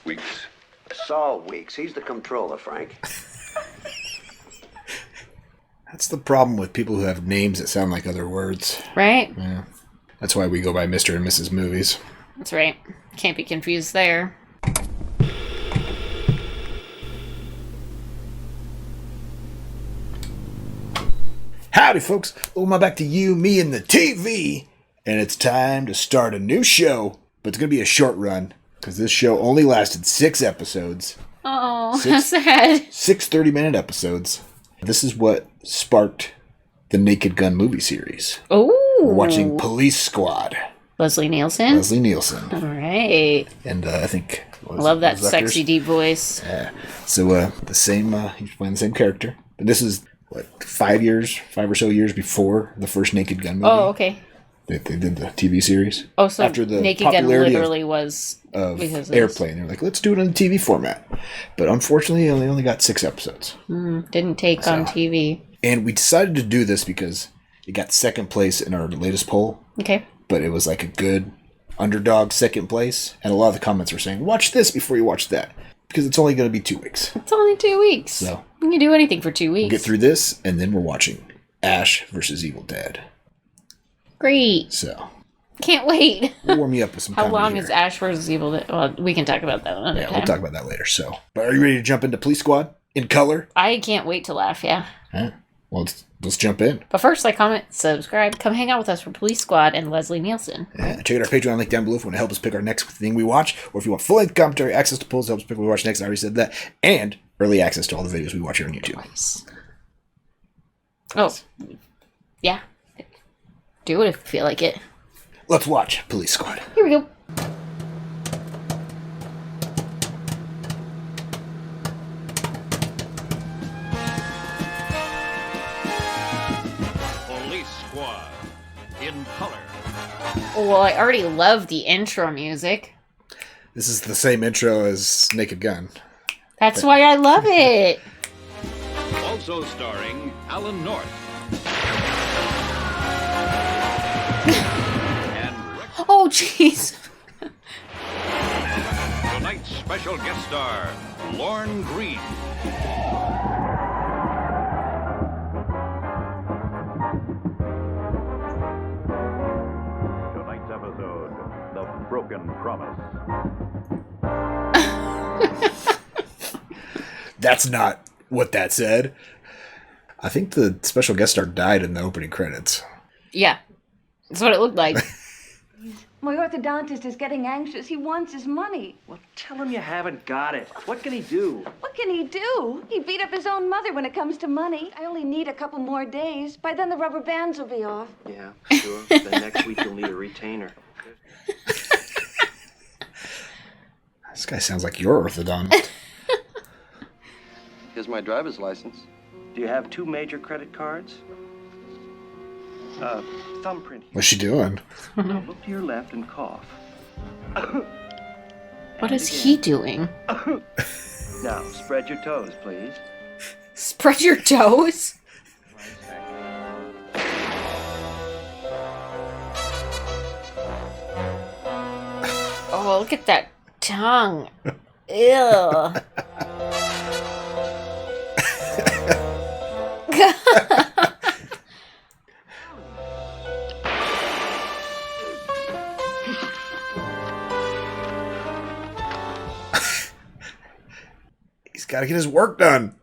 Weeks. Saul Weeks. He's the controller, Frank. That's the problem with people who have names that sound like other words. Right? Yeah. That's why we go by Mr. and Mrs. Movies. That's right. Can't be confused there. Howdy, folks. Welcome back to You, Me, and the TV. And it's time to start a new show. But it's going to be a short run. Because this show only lasted 6 episodes. Oh, that's sad. 6 30-minute episodes. This is what sparked the Naked Gun movie series. Oh. We're watching Police Squad. Leslie Nielsen? Leslie Nielsen. All right. And I think... Love that sexy deep voice. Yeah. So the same... he's playing the same character. But this is... 5 or so years before the first Naked Gun movie. Oh, okay. They did the TV series. Oh, so after the Naked Gun literally was of because Airplane. They're like, let's do it on the TV format. But unfortunately, they only got 6 episodes. Didn't take on TV. And we decided to do this because it got second place in our latest poll. Okay. But it was like a good underdog second place. And a lot of the comments were saying, watch this before you watch that. Because it's only going to be 2 weeks. It's only 2 weeks. So you can do anything for 2 weeks. We'll get through this, and then we're watching Ash versus Evil Dead. Great. So. Can't wait. We'll warm you up with some How long here. is Ash versus Evil Dead? Well, we can talk about that another time. We'll talk about that later. So, but are you ready to jump into Police Squad in color? I can't wait to laugh, yeah. Well, let's jump in. But first, like, comment, subscribe, come hang out with us for Police Squad and Leslie Nielsen. Check out our Patreon link down below if you want to help us pick our next thing we watch, or if you want full-length commentary, access to polls to help us pick what we watch next. I already said that. And early access to all the videos we watch here on YouTube. Nice. Oh, yeah. Do it if you feel like it. Let's watch Police Squad. Here we go. Police Squad in color. Well, I already love the intro music. This is the same intro as Naked Gun. That's why I love it. Also starring Alan North. Oh, jeez. Tonight's special guest star, Lorne Green. Tonight's episode, The Broken Promise. That's not what that said. I think the special guest star died in the opening credits. Yeah, that's what it looked like. My orthodontist is getting anxious. He wants his money. Well, tell him you haven't got it. What can he do? What can he do? He beat up his own mother when it comes to money. I only need a couple more days. By then the rubber bands will be off. Yeah, sure. Then next week you'll need a retainer. This guy sounds like your orthodontist. Here's my driver's license. Do you have 2 major credit cards? Thumbprint here. What's she doing? Now look to your left and cough. What is he doing? Now, spread your toes, please. Spread your toes? Oh, look at that tongue. Ew. He's got to get his work done.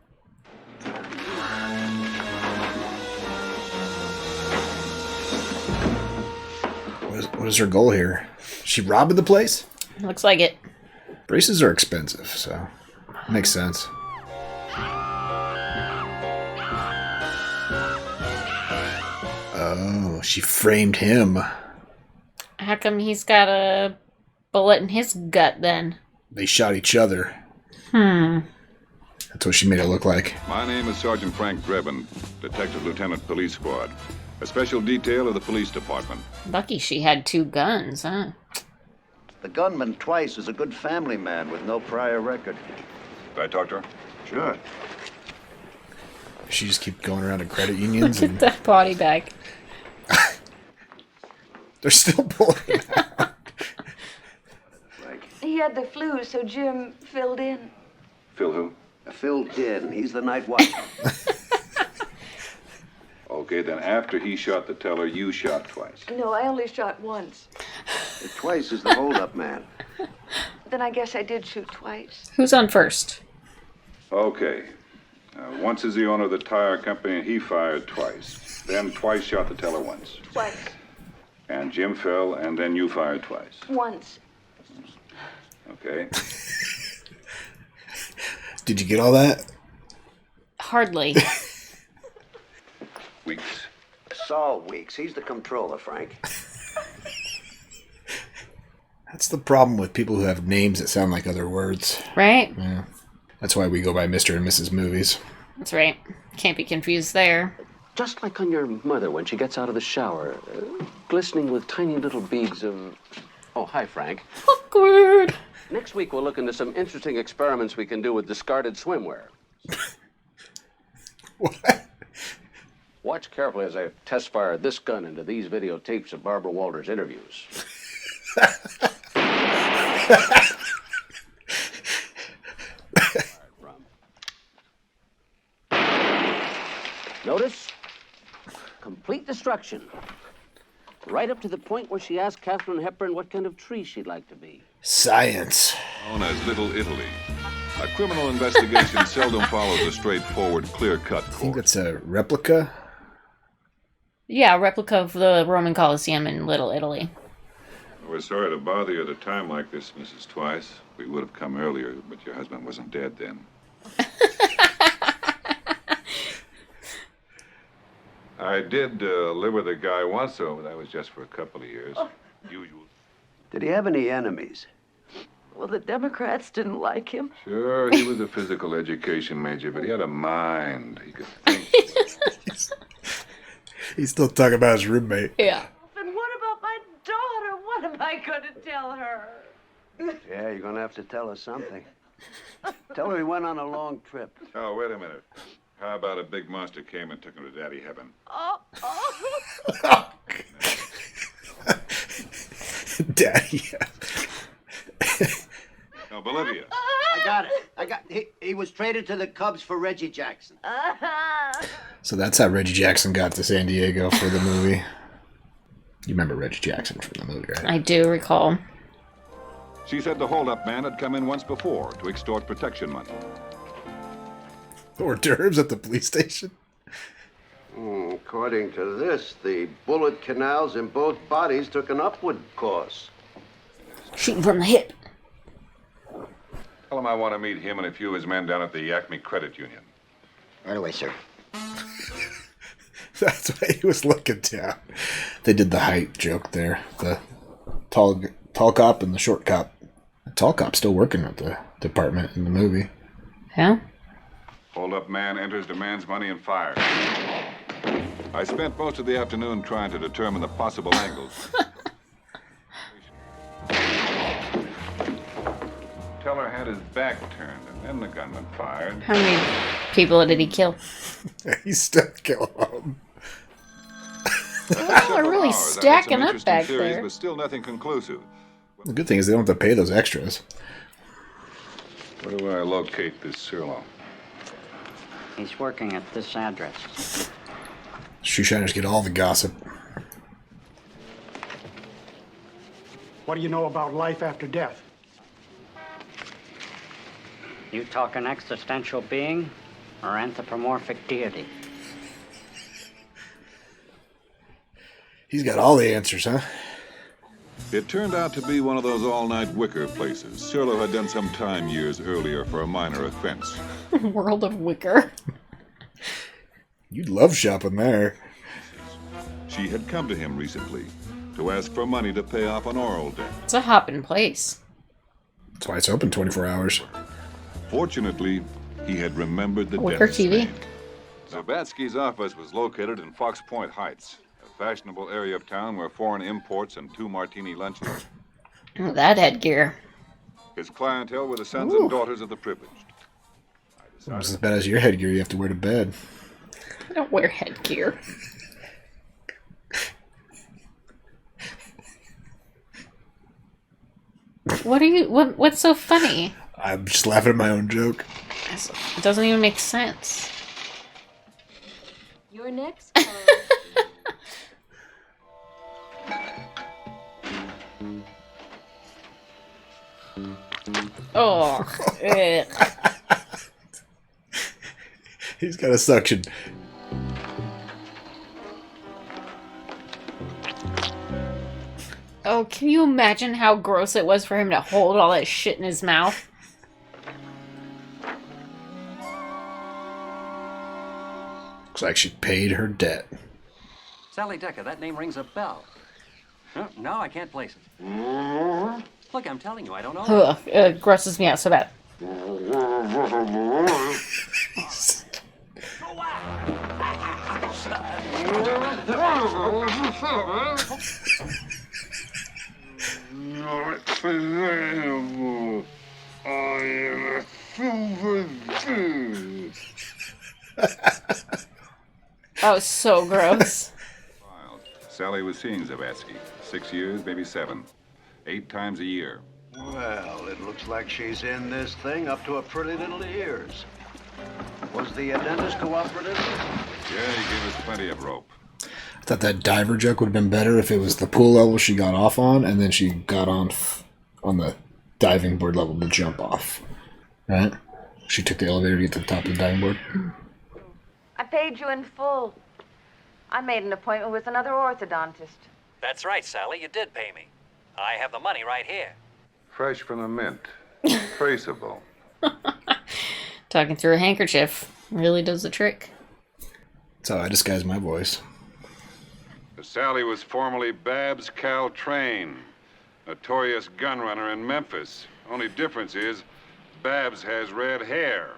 What is her goal here? Is she robbing the place? Looks like it. Braces are expensive, so makes sense. Oh, she framed him. How come he's got a bullet in his gut then? They shot each other. That's what she made it look like. My name is Sergeant Frank Drebin, Detective Lieutenant Police Squad, a special detail of the police department. Lucky she had 2 guns, huh? The gunman twice is a good family man with no prior record. Did I talk to her? Sure. She just keep going around to credit unions. Look at that body bag. They're still pulling out. He had the flu, so Jim filled in. Phil who? Phil Din, he's the night watchman. Okay, then after he shot the teller, you shot twice. No, I only shot once. Twice is the hold-up man. Then I guess I did shoot twice. Who's on first? Okay. Once is the owner of the tire company, and he fired twice. Then twice shot the teller once. Twice. And Jim fell, and then you fired twice. Once. Okay. Did you get all that? Hardly. Weeks. Saul Weeks, he's the controller, Frank. That's the problem with people who have names that sound like other words. Right? Yeah. That's why we go by Mr. and Mrs. Movies. That's right. Can't be confused there. Just like on your mother when she gets out of the shower, glistening with tiny little beads of... Oh, hi, Frank. Awkward. Next week, we'll look into some interesting experiments we can do with discarded swimwear. What? Watch carefully as I test fire this gun into these videotapes of Barbara Walters' interviews. Notice? Complete destruction. Right up to the point where she asked Katharine Hepburn what kind of tree she'd like to be. Science. Known as Little Italy. A criminal investigation seldom follows a straightforward, clear-cut I think course. that's a replica. Yeah, a replica of the Roman Colosseum in Little Italy. We're sorry to bother you at a time like this, Mrs. Twice. We would have come earlier, but your husband wasn't dead then. I did live with a guy once, though. That was just for a couple of years. Usual. Did he have any enemies? Well, the Democrats didn't like him. Sure, he was a physical education major, but he had a mind. He could think. He's still talking about his roommate. Yeah. And what about my daughter? What am I going to tell her? Yeah, you're gonna have to tell her something. Tell her he went on a long trip. Oh, wait a minute. How about a big monster came and took him to Daddy Heaven? Daddy. No, Bolivia. I got it. He was traded to the Cubs for Reggie Jackson. So that's how Reggie Jackson got to San Diego for the movie. You remember Reggie Jackson from the movie, right? I do recall. She said the holdup man had come in once before to extort protection money. Hors d'oeuvres at the police station. According to this, the bullet canals in both bodies took an upward course. Shooting from the hip. Tell him I want to meet him and a few of his men down at the Acme Credit Union. Right away, sir. That's why he was looking down. They did the height joke there. The tall cop and the short cop. The tall cop's still working at the department in the movie. Yeah? Hold-up man enters, demands money, and fires. I spent most of the afternoon trying to determine the possible angles. Teller had his back turned, and then the gunman fired. How many people did he kill? He's still killing them. Oh, we're really stacking up back there. But still nothing conclusive. The good thing is they don't have to pay those extras. Where do I locate this Cirlo? He's working at this address. Shoeshiners get all the gossip. What do you know about life after death? You talking existential being or anthropomorphic deity? He's got all the answers, huh? It turned out to be one of those all-night wicker places Cirlo had done some time years earlier for a minor offense. World of Wicker. You'd love shopping there. She had come to him recently to ask for money to pay off an oral debt. It's a hopping place. That's why it's open 24 hours. Fortunately, he had remembered the Wicker dentist's TV. name. Zabatsky's office was located in Fox Point Heights, a fashionable area of town where foreign imports and 2 martini lunches. Oh, that headgear. His clientele were the sons and daughters of the privileged. Almost as bad as your headgear you have to wear to bed. I don't wear headgear. What's so funny? I'm just laughing at my own joke. It doesn't even make sense. Your next Oh. Ugh. He's got a suction. Oh, can you imagine how gross it was for him to hold all that shit in his mouth? Looks like she paid her debt. Sally Decker, that name rings a bell. Huh? No, I can't place it. Look, I'm telling you, I don't know. Ugh, it grosses me out so bad. Oh, so gross. Sally was seeing Zavatsky. 6 years, maybe 7. 8 times a year. Well, it looks like she's in this thing up to her pretty little ears. Was the dentist cooperative? Yeah, he gave us plenty of rope. I thought that diver joke would have been better if it was the pool level she got off on, and then she got on the diving board level to jump off. Right? She took the elevator to get to the top of the diving board. I paid you in full. I made an appointment with another orthodontist. That's right, Sally, you did pay me. I have the money right here. Fresh from the mint. Traceable. Talking through a handkerchief really does the trick. That's how I disguise my voice. Sally was formerly Babs Caltrain, notorious gunrunner in Memphis. Only difference is Babs has red hair.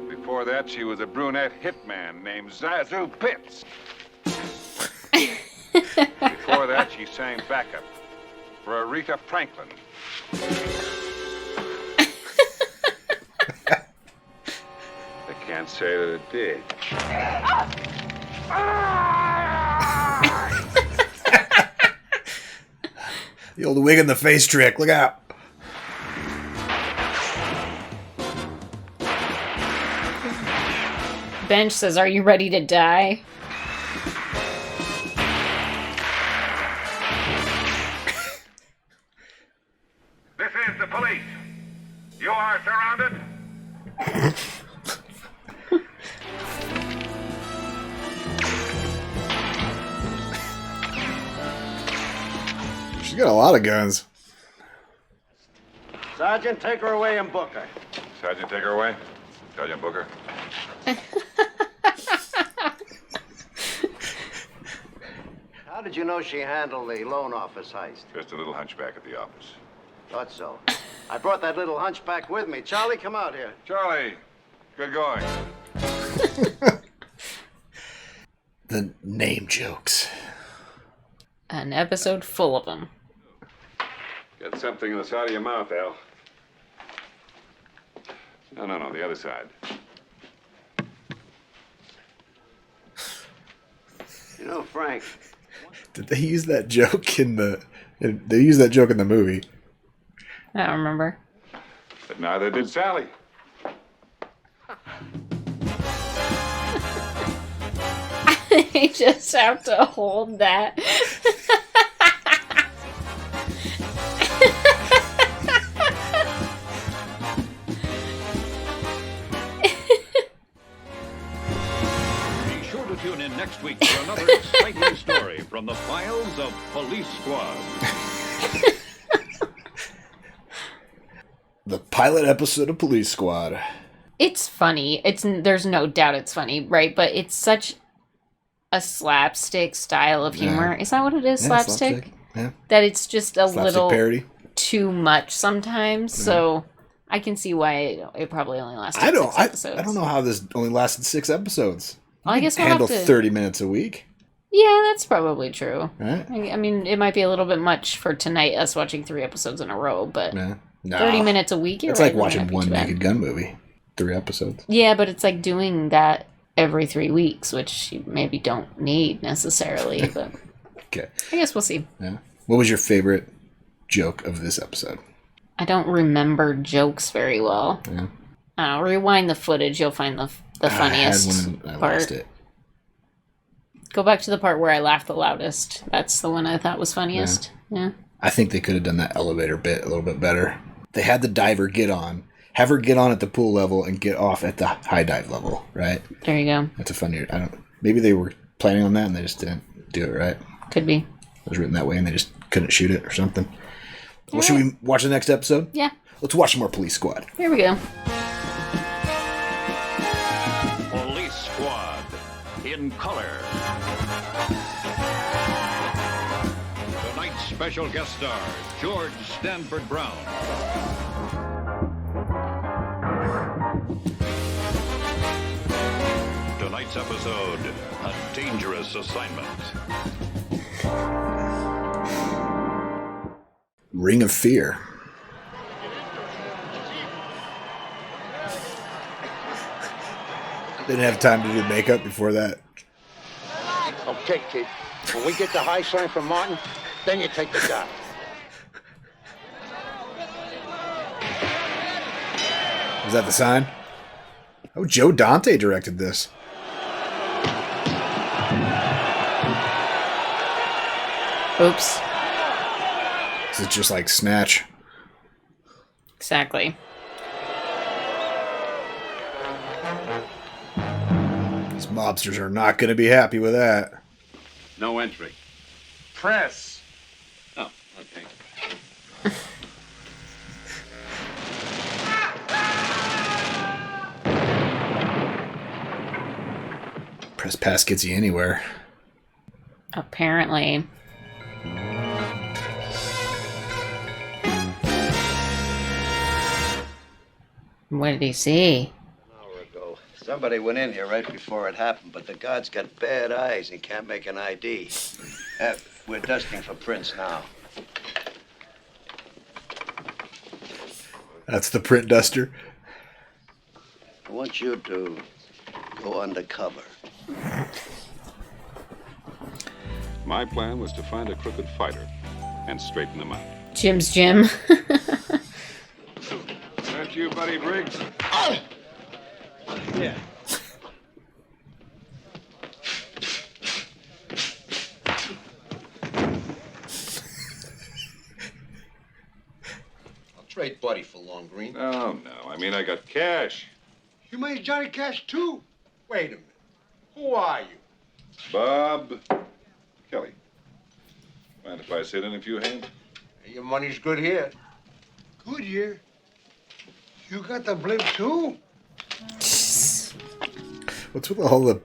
Before that, she was a brunette hitman named Zazu Pitts. Before that, she sang backup for Aretha Franklin. I can't say that it did. The old wig in the face trick. Look out. Bench says, "Are you ready to die?" This is the police. You are surrounded. She's got a lot of guns. Sergeant, take her away and book her. Sergeant, take her away. Sergeant Booker. How did you know she handled the loan office heist? Just a little hunchback at the office. Thought so. I brought that little hunchback with me. Charlie, come out here. Charlie, good going. The name jokes. An episode full of them. Got something in the side of your mouth, Al. No, the other side. You know, Frank. Did they use that joke in the... They used that joke in the movie. I don't remember. But neither did Sally. They just have to hold that. Be sure to tune in next week for another exciting story from the files of Police Squad. The pilot episode of Police Squad. It's funny. There's no doubt it's funny, right? But it's such a slapstick style of humor. Yeah. Is that what it is? Yeah, slapstick? Yeah. That it's just a Slapstick little parody. too much sometimes. Yeah. So I can see why it probably only lasted I 6 episodes. I don't know how this only lasted 6 episodes. Well, I guess we'll handle have to 30 minutes a week. Yeah, that's probably true. Right? I mean, it might be a little bit much for tonight, us watching 3 episodes in a row, but Yeah. No. 30 minutes a week, It's right, like might watching not be one too bad. Naked Gun movie. 3 episodes. Yeah, but it's like doing that every 3 weeks, which you maybe don't need necessarily, but Okay. I guess we'll see. Yeah. What was your favorite joke of this episode? I don't remember jokes very well. Yeah. Rewind the footage. You'll find the funniest I had one and I part. lost it. Go back to the part where I laughed the loudest. That's the one I thought was funniest. Yeah. I think they could have done that elevator bit a little bit better. They had the diver get on. Have her get on at the pool level and get off at the high dive level, right? There you go. That's a funny... Maybe they were planning on that and they just didn't do it right. Could be. It was written that way and they just couldn't shoot it or something. Well, should we watch the next episode? Yeah. Let's watch some more Police Squad. Here we go. Police Squad in color. Tonight's special guest star, George Stanford Brown. Tonight's episode, A Dangerous Assignment. Ring of Fear. Didn't have time to do makeup before that. Okay, kid. When we get the high sign from Martin, then you take the job. Was that the sign? Oh, Joe Dante directed this. Oops. Is it just like Snatch? Exactly. These mobsters are not going to be happy with that. No entry. Press. Oh, okay. Press pass gets you anywhere. Apparently. What did he see? An hour ago, somebody went in here right before it happened, but the guard's got bad eyes. He can't make an ID. We're dusting for prints now. That's the print duster. I want you to go undercover. My plan was to find a crooked fighter and straighten them out. Jim's Jim. That you, Buddy Briggs? Yeah. I'll trade Buddy for Long Green. Oh, no. I mean, I got cash. You made Johnny Cash too? Wait a minute. Who are you? Bob Kelly. Mind if I sit in a few hands? Your money's good here. Good year. You got the blimp too? What's with all the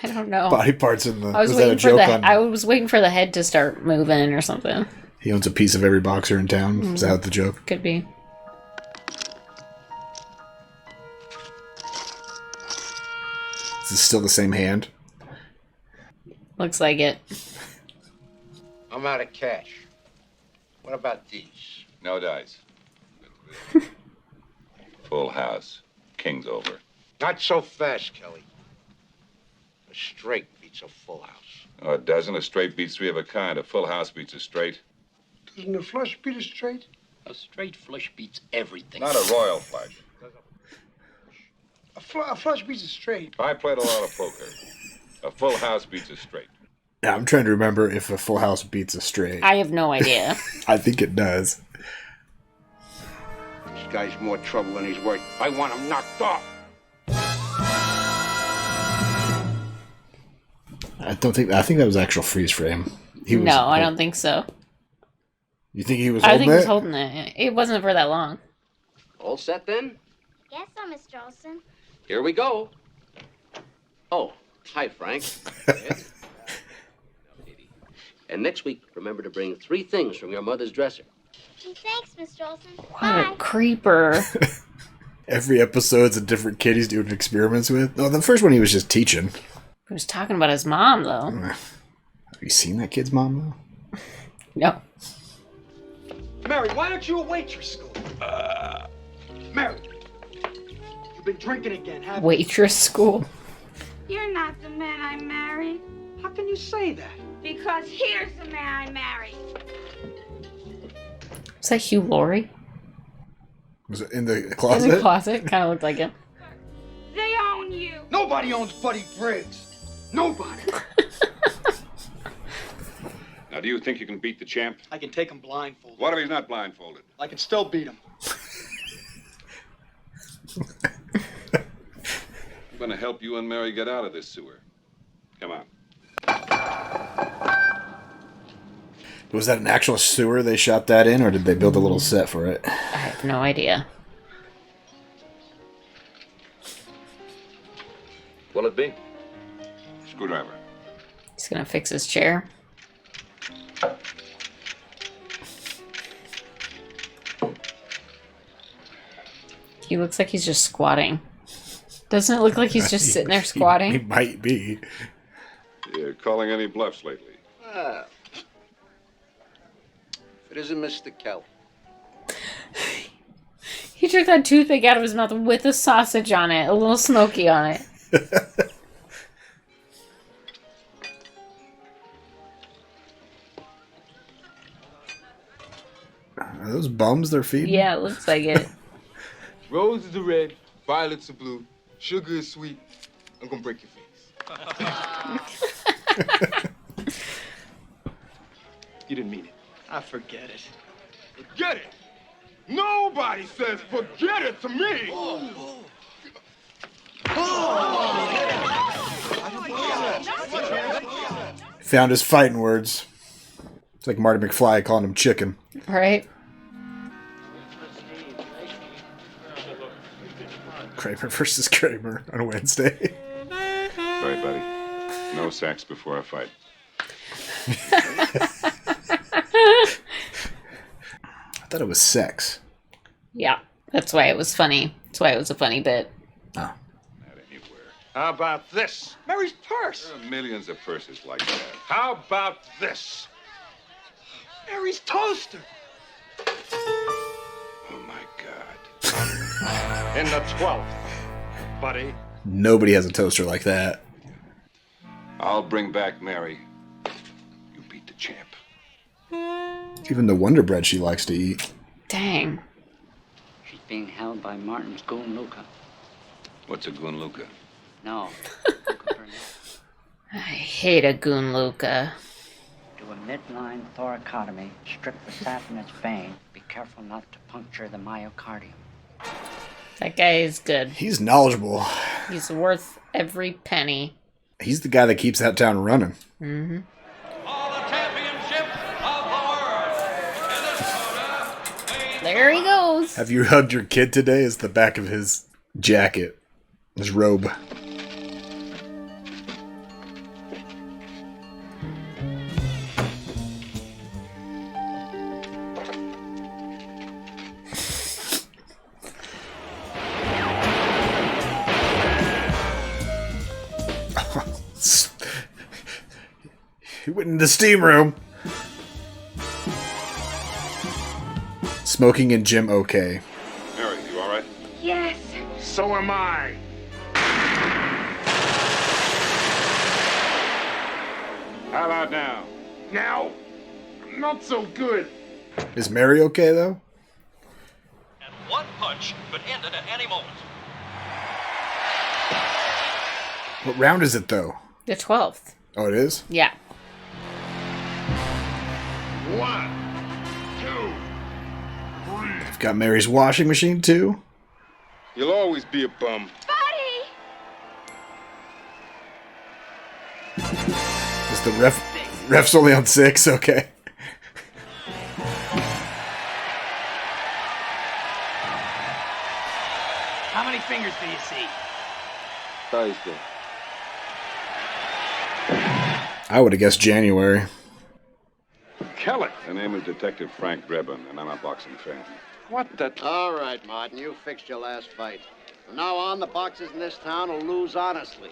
I don't know. body parts in the... I was that a waiting for joke the on... I was waiting for the head to start moving or something. He owns a piece of every boxer in town. Is that the joke? Could be. Is this still the same hand? Looks like it. I'm out of cash. What about these? No dice. Full house. King's over. Not so fast, Kelly. A straight beats a full house. Oh, a dozen. A straight beats three of a kind. A full house beats a straight. Doesn't a flush beat a straight? A straight flush beats everything. Not a royal flush. A flush beats a straight. I played a lot of poker. A full house beats a straight. Yeah, I'm trying to remember if a full house beats a straight. I have no idea. I think it does. This guy's more trouble than he's worth. I want him knocked off. I think that was actual freeze frame. No, I don't think so. You think he was I holding think he was it? holding it. It wasn't for that long. All set then? Yes, sir, Mr. Olson. Here we go. Oh, hi, Frank. And next week, remember to bring 3 things from your mother's dresser. Gee, thanks, Mr. Olson. What Bye. a creeper. Every episode's a different kid he's doing experiments with. No, the first one he was just teaching. He was talking about his mom, though. Have you seen that kid's mom, though? No. Mary, why aren't you a waitress school? Mary, you've been drinking again, haven't you? Waitress school. You're not the man I married. How can you say that? Because here's the man I married. Was that Hugh Laurie? Was it in the closet? In the closet? Kind of looked like him. They own you. Nobody owns Buddy Briggs. Nobody. Now, do you think you can beat the champ? I can take him blindfolded. What if he's not blindfolded? I can still beat him. I'm going to help you and Mary get out of this sewer. Come on. Was that an actual sewer they shot that in, or did they build a little set for it? I have no idea. What'll it be? Screwdriver. He's gonna fix his chair. He looks like he's just squatting. Doesn't it look like he's just sitting there squatting? He might be. You calling any bluffs lately? Well, if it isn't Mr. Kelly. He took that toothache out of his mouth with a sausage on it, a little smoky on it. Are those bums they're feeding? Yeah, it looks like it. Roses are red, violets are blue, sugar is sweet. I'm gonna break your face. You didn't mean it. I forget it. Forget it! Nobody says forget it to me! Found his fighting words. It's like Marty McFly calling him chicken. Right? Kramer versus Kramer on Wednesday. Sorry, buddy. No sex before a fight. I thought it was sex. Yeah, that's why it was funny. That's why it was a funny bit. Oh. Not anywhere. How about this? Mary's purse. There are millions of purses like that. How about this? Mary's toaster. Oh, my God. In the 12th, buddy. Nobody has a toaster like that. I'll bring back Mary. You beat the champ. Even the Wonder Bread she likes to eat. Dang. She's being held by Martin's goon Luca. What's a goon Luca? No. I hate a goon Luca. Do a midline thoracotomy, strip the sap in its vein. Be careful not to puncture the myocardium. That guy is good. He's knowledgeable. He's worth every penny. He's the guy that keeps that town running. Mm-hmm. There he goes. Have you hugged your kid today? Is the back of his jacket. His robe. He went in the steam room. Smoking in gym, okay. Mary, you all right? Yes. So am I. How about now? Now, not so good. Is Mary okay, though? And one punch could end it at any moment. What round is it, though? The 12th. Oh, it is? Yeah. 1, 2, 3. I've got Mary's washing machine, too. You'll always be a bum. Buddy! Is the ref's only on 6? Okay. How many fingers do you see? Thursday. I would have guessed January. Kelly. The name is Detective Frank Drebin, and I'm a boxing fan. What the? All right, Martin, you fixed your last fight. From now on, the boxers in this town will lose honestly.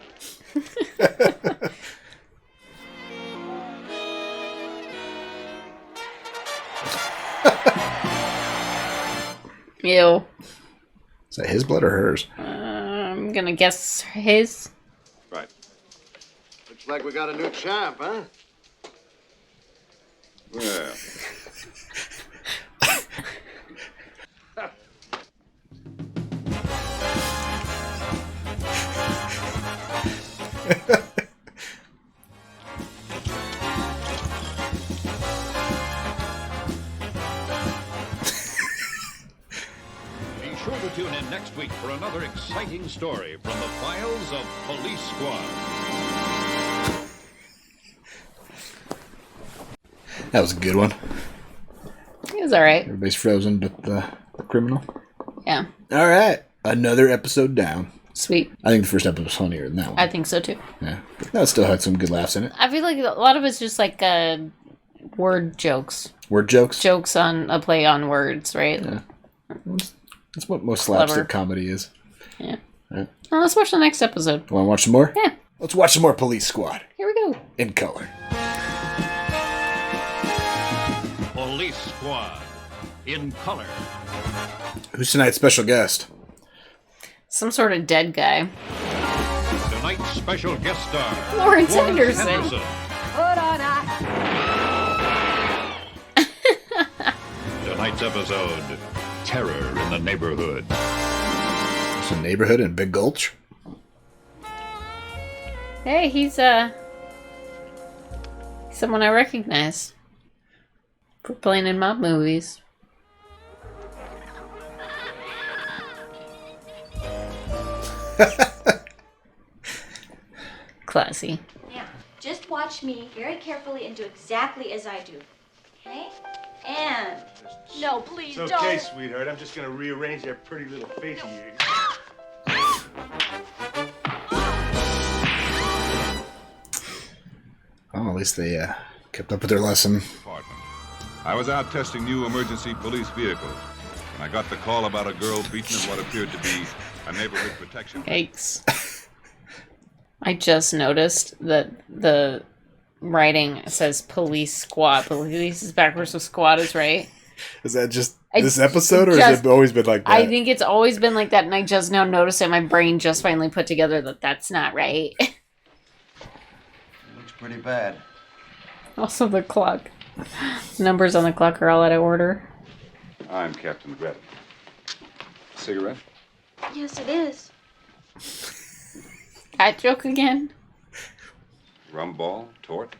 Ew. Is that his blood or hers? I'm gonna guess his. Right. Looks like we got a new champ, huh? Well, Be sure to tune in next week for another exciting story from the files of Police Squad. That was a good one. It was alright. Everybody's frozen but the criminal. Yeah. Alright. Another episode down. Sweet. I think the first episode was funnier than that one. I think so too. Yeah. But that still had some good laughs in it. I feel like a lot of it's just like word jokes. Word jokes? Jokes on a play on words, right? Yeah. That's what most slapstick comedy is. Yeah. Right. Well, let's watch the next episode. Want to watch some more? Yeah. Let's watch some more Police Squad. Here we go. In color. Police Squad in color. Who's tonight's special guest? Some sort of dead guy. Tonight's special guest star, Lawrence Henderson. Put on Tonight's episode, Terror in the Neighborhood. It's a neighborhood in Big Gulch. Hey, he's someone I recognize for playing in mob movies. Classy. Now, just watch me very carefully and do exactly as I do. Okay? And... No, please It's don't. okay, sweetheart. I'm just gonna rearrange that pretty little face of yours. Oh, at least they kept up with their lesson. I was out testing new emergency police vehicles when I got the call about a girl beaten in what appeared to be a neighborhood protection. Yikes. I just noticed that the writing says police squad. Police is backwards, so squad is right. Is that just this episode, or has it always been like that? I think it's always been like that, and I just now noticed it. My brain just finally put together that that's not right. Looks pretty bad. Also, the clock. Numbers on the clock are all out of order. I'm Captain Drebin. Cigarette? Yes, it is. Cat joke again? Rum ball? Tort?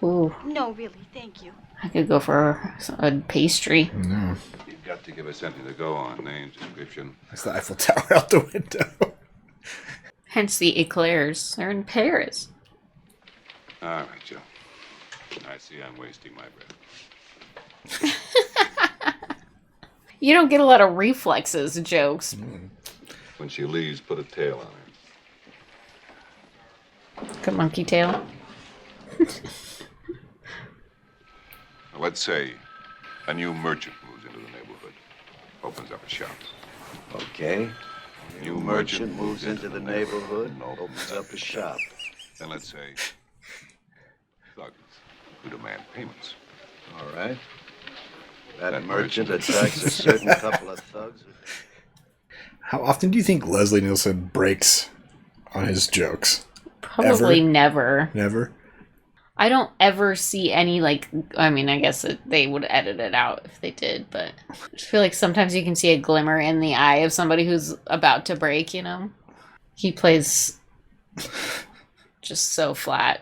Ooh, No, really, thank you. I could go for a pastry. No. You've got to give us something to go on. Name, description. That's the Eiffel Tower out the window. Hence the eclairs. They're in Paris. All right, Joe. I see I'm wasting my breath. You don't get a lot of reflexes jokes. When she leaves, put a tail on her. Good monkey tail. Let's say a new merchant moves into the neighborhood, opens up a shop. Okay. New merchant moves into the neighborhood and opens up a shop. Then let's say thugs who demand payments. All right. That merchant attracts a certain couple of thugs. How often do you think Leslie Nielsen breaks on his jokes? Probably Ever? never. Never? I don't ever see any, like, I mean, I guess they would edit it out if they did, but I just feel like sometimes you can see a glimmer in the eye of somebody who's about to break, you know? He plays just so flat.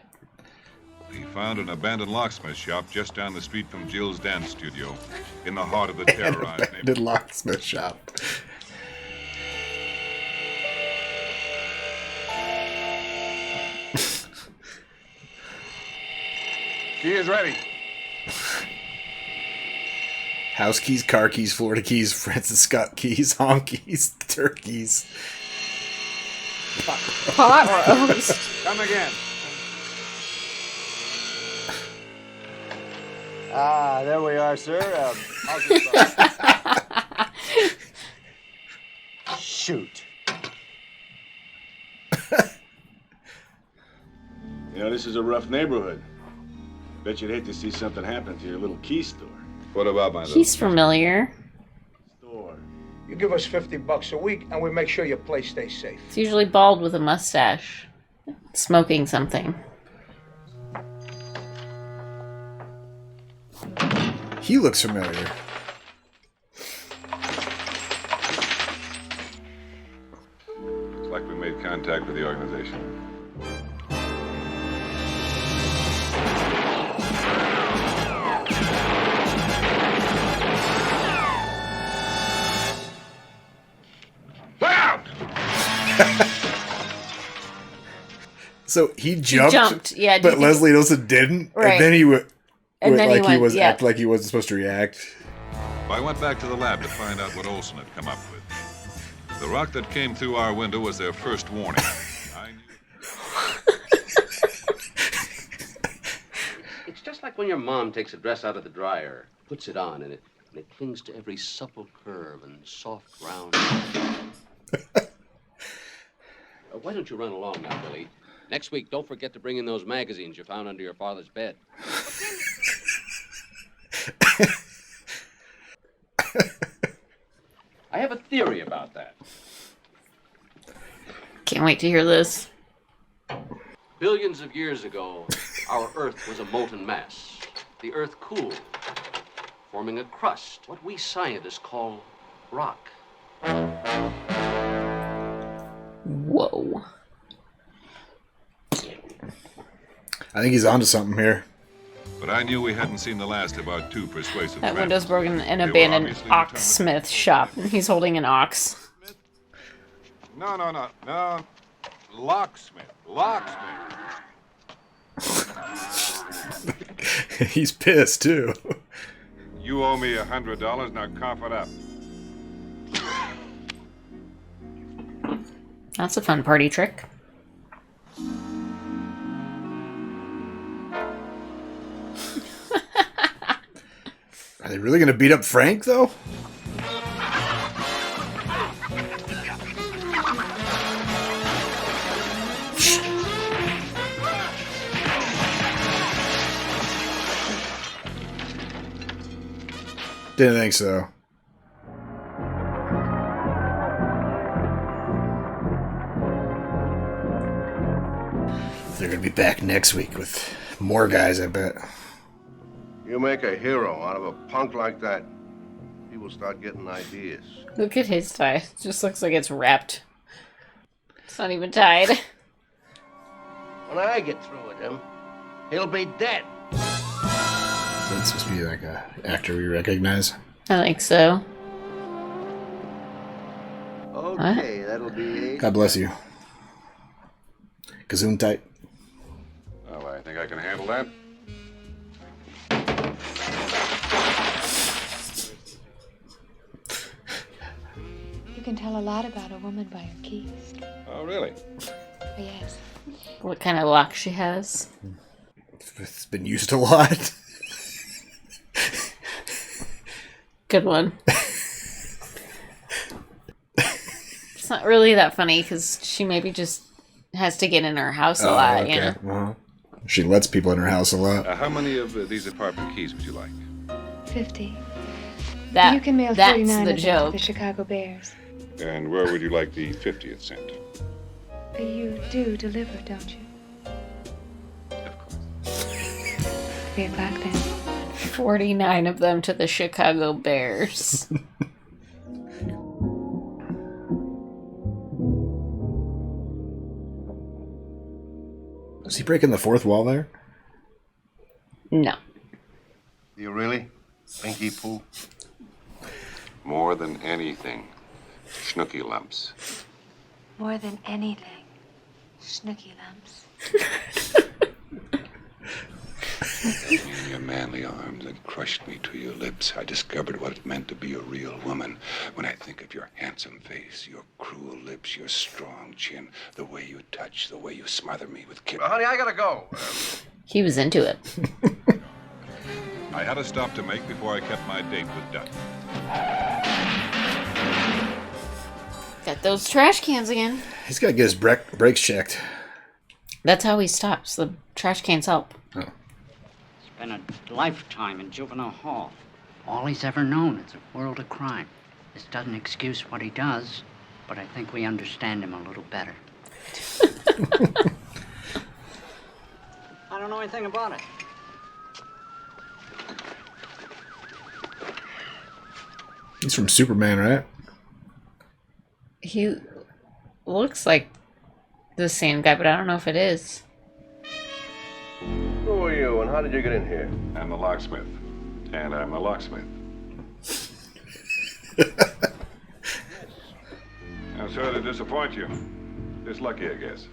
He found an abandoned locksmith shop just down the street from Jill's dance studio in the heart of the terrorized neighborhood. Abandoned locksmith shop. Key is ready. House keys, car keys, Florida keys, Francis Scott keys, honkies, turkeys. Pot roast. Come again. Ah, there we are, sir. Shoot. You know, this is a rough neighborhood. Bet you'd hate to see something happen to your little key store. What about my He's familiar. You give us $50 a week, and we make sure your place stays safe. He's usually bald with a mustache. Smoking something. He looks familiar. Looks like we made contact with the organization. So he jumped. Yeah, but Leslie Nielsen didn't, Right. and then he went like he was yeah. act like he wasn't supposed to react. I went back to the lab to find out what Olsen had come up with. The rock that came through our window was their first warning. I knew. It's just like when your mom takes a dress out of the dryer, puts it on, and it clings to every supple curve and soft round. Why don't you run along now, Billy? Next week, don't forget to bring in those magazines you found under your father's bed. I have a theory about that. Can't wait to hear this. Billions of years ago, our Earth was a molten mass. The Earth cooled, forming a crust, what we scientists call rock. Whoa. I think he's onto something here. But I knew we hadn't seen the last of our two persuasive That friends. window's broken in an They were abandoned obviously ox-smith shop. He's holding an ox. No. Locksmith. He's pissed too. You owe me $100. Now cough it up. That's a fun party trick. Are they really going to beat up Frank, though? Didn't think so. They're going to be back next week with more guys, I bet. You make a hero out of a punk like that, people start getting ideas. Look at his tie. It just looks like it's wrapped. It's not even tied. When I get through with him, he'll be dead. That's supposed to be like a actor we recognize. I think so. Okay, that'll be God bless you. Gazoon tight. Well, I think I can handle that. You can tell a lot about a woman by her keys. Oh, really? Yes. What kind of lock she has. It's been used a lot. Good one. It's not really that funny because she maybe just has to get in her house a lot, okay. you know? Uh-huh. She lets people in her house a lot. How many of these apartment keys would you like? 50. That's You can mail 39 the of them to joke. the Chicago Bears. And where would you like the 50th sent? You do deliver, don't you? 3 o'clock then. 49 of them to the Chicago Bears. Is he breaking the fourth wall there? No. You really? Pinky Pooh? More than anything, schnooky lumps. More than anything, snooky lumps. In your manly arms that crushed me to your lips, I discovered what it meant to be a real woman. When I think of your handsome face, your cruel lips, your strong chin, the way you touch, the way you smother me with kisses. Honey, I gotta go. He was into it. I had a stop to make before I kept my date with Duck. Got those trash cans again. He's got to get his brakes checked. That's how he stops. The trash cans help. Oh. Spent a lifetime in juvenile hall. All he's ever known is a world of crime. This doesn't excuse what he does, but I think we understand him a little better. I don't know anything about it. He's from Superman, right? He looks like the same guy, but I don't know if it is. Who are you and how did you get in here? I'm the locksmith. And I'm the locksmith. I'm sorry to disappoint you. Just lucky, I guess.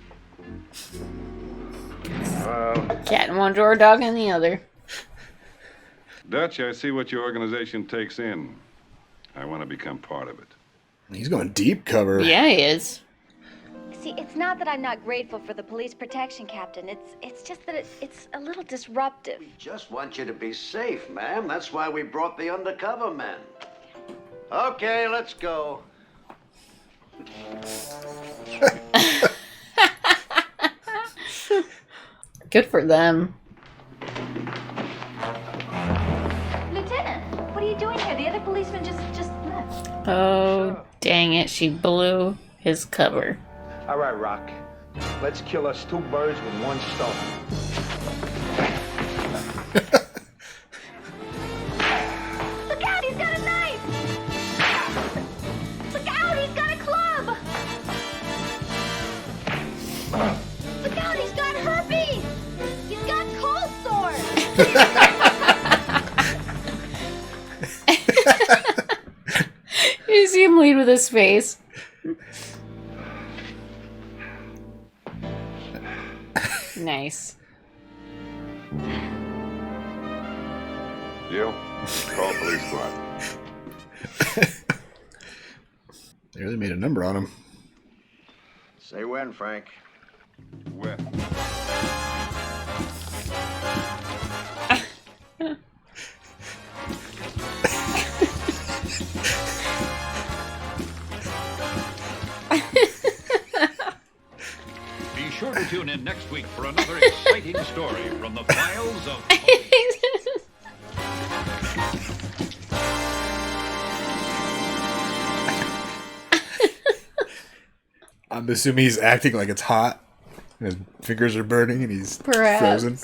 Cat in one drawer, dog in the other. Dutch, I see what your organization takes in. I want to become part of it. He's going deep cover. Yeah, he is. See, it's not that I'm not grateful for the police protection, Captain. It's just that it's a little disruptive. We just want you to be safe, ma'am. That's why we brought the undercover men. Okay, let's go. Good for them. Lieutenant, what are you doing here? The other policeman just left. Oh, dang it. She blew his cover. All right, Rock. Let's kill us 2 birds with 1 stone. Look out, he's got a knife! Look out, he's got a club! Look out, he's got herpes! He's got cold sores! You see him lead with his face. Nice. Jill, call police squad. They really made a number on him. Say when, Frank. When? Be sure to tune in next week for another exciting story from the files of... I'm assuming he's acting like it's hot. His fingers are burning and he's frozen.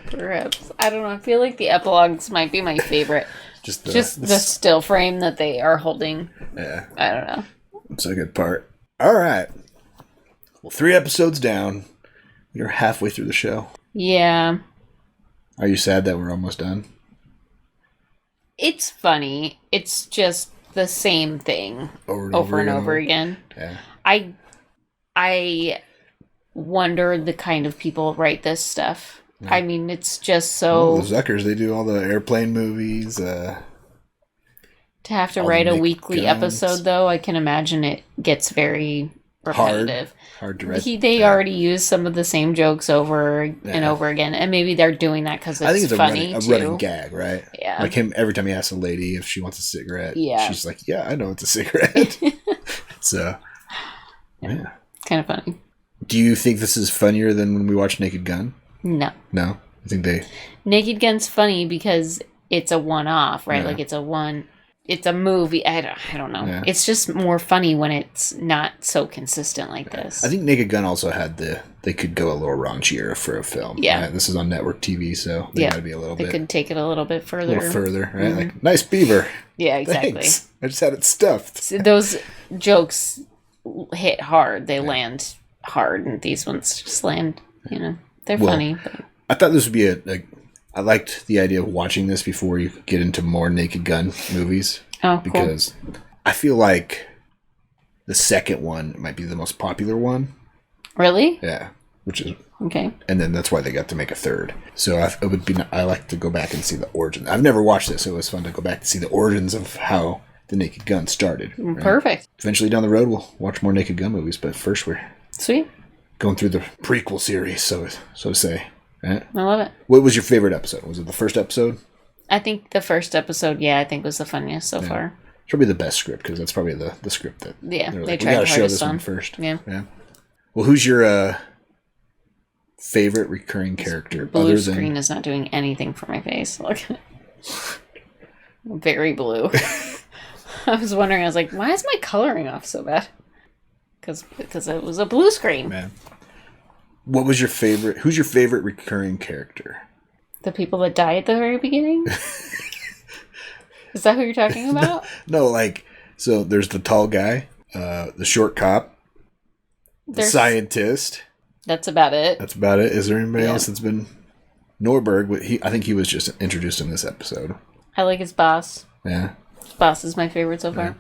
Perhaps. I don't know. I feel like the epilogues might be my favorite. Just the still frame that they are holding. Yeah. I don't know. It's a good part. All right. Well, 3 episodes down. You're halfway through the show. Yeah. Are you sad that we're almost done? It's funny. It's just the same thing over and over again. Yeah. I wonder the kind of people write this stuff. Yeah. I mean, it's just so... Well, the Zuckers, they do all the airplane movies. To have to write a weekly episode, though, I can imagine it gets very repetitive. Hard to write. They already use some of the same jokes over and over again, and maybe they're doing that because it's, I think it's funny a running gag, right? Yeah. Like him, every time he asks a lady if she wants a cigarette, she's like, "Yeah, I know it's a cigarette." So, yeah, kind of funny. Do you think this is funnier than when we watched Naked Gun? No. No, I think they. Naked Gun's funny because it's a one-off, right? Yeah. Like it's a movie. I don't know. Yeah. It's just more funny when it's not so consistent like this. I think Naked Gun also had they could go a little raunchier for a film. Yeah. Right? This is on network TV, so they gotta be a little bit. They could take it a little bit further. A little further, right? Like, nice beaver. Yeah, exactly. Thanks. I just had it stuffed. So those jokes hit hard. They land hard, and these ones just land, they're funny. But... I thought this would be I liked the idea of watching this before you get into more Naked Gun movies. Oh, cool. Because I feel like the second one might be the most popular one. Really? Yeah. Which is... Okay. And then that's why they got to make a third. So I like to go back and see the origin. I've never watched this, so it was fun to go back to see the origins of how the Naked Gun started. Right? Perfect. Eventually down the road, we'll watch more Naked Gun movies, but first we're... Sweet. Going through the prequel series, so to say. Right? I love it. What was your favorite episode? Was it the first episode? I think the first episode, was the funniest so far. It's probably the best script, because that's probably the script that... Yeah, they tried gotta show this on. one first. Yeah. Well, who's your favorite recurring character? Blue screen is not doing anything for my face. Look. Very blue. I was wondering, I was like, why is my coloring off so bad? Because it was a blue screen. Man. What was your favorite... Who's your favorite recurring character? The people that die at the very beginning? Is that who you're talking about? No, so there's the tall guy, the short cop, the scientist. That's about it. That's about it. Is there anybody else that's been... Norberg, I think he was just introduced in this episode. I like his boss. Yeah. His boss is my favorite so far.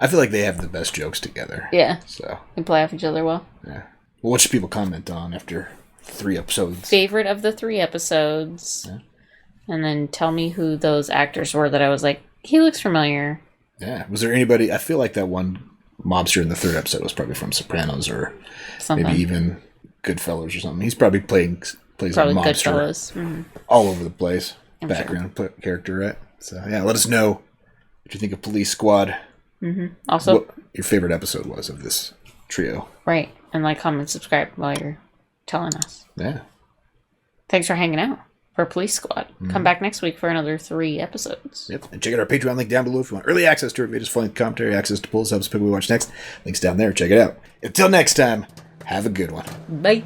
I feel like they have the best jokes together. Yeah. So They play off each other well. yeah. Well, what should people comment on after 3 episodes? Favorite of the 3 episodes. Yeah. And then tell me who those actors were that I was like, he looks familiar. Yeah. Was there anybody? I feel like that one mobster in the 3rd episode was probably from Sopranos or Something. maybe even Goodfellas or something. He's probably plays Probably a mobster Goodfellas. Mm-hmm. all over the place. I'm Background character, right? So yeah, let us know what you think of Police Squad. Mm-hmm. Also, what your favorite episode was of this trio. right. And like, comment, subscribe while you're telling us. Yeah. Thanks for hanging out for Police Squad. Come back next week for another 3 episodes. Yep. And check out our Patreon link down below if you want early access to our videos, full-length commentary, access to polls, helps pick what we watch next. Links down there. Check it out. Until next time, have a good one. Bye.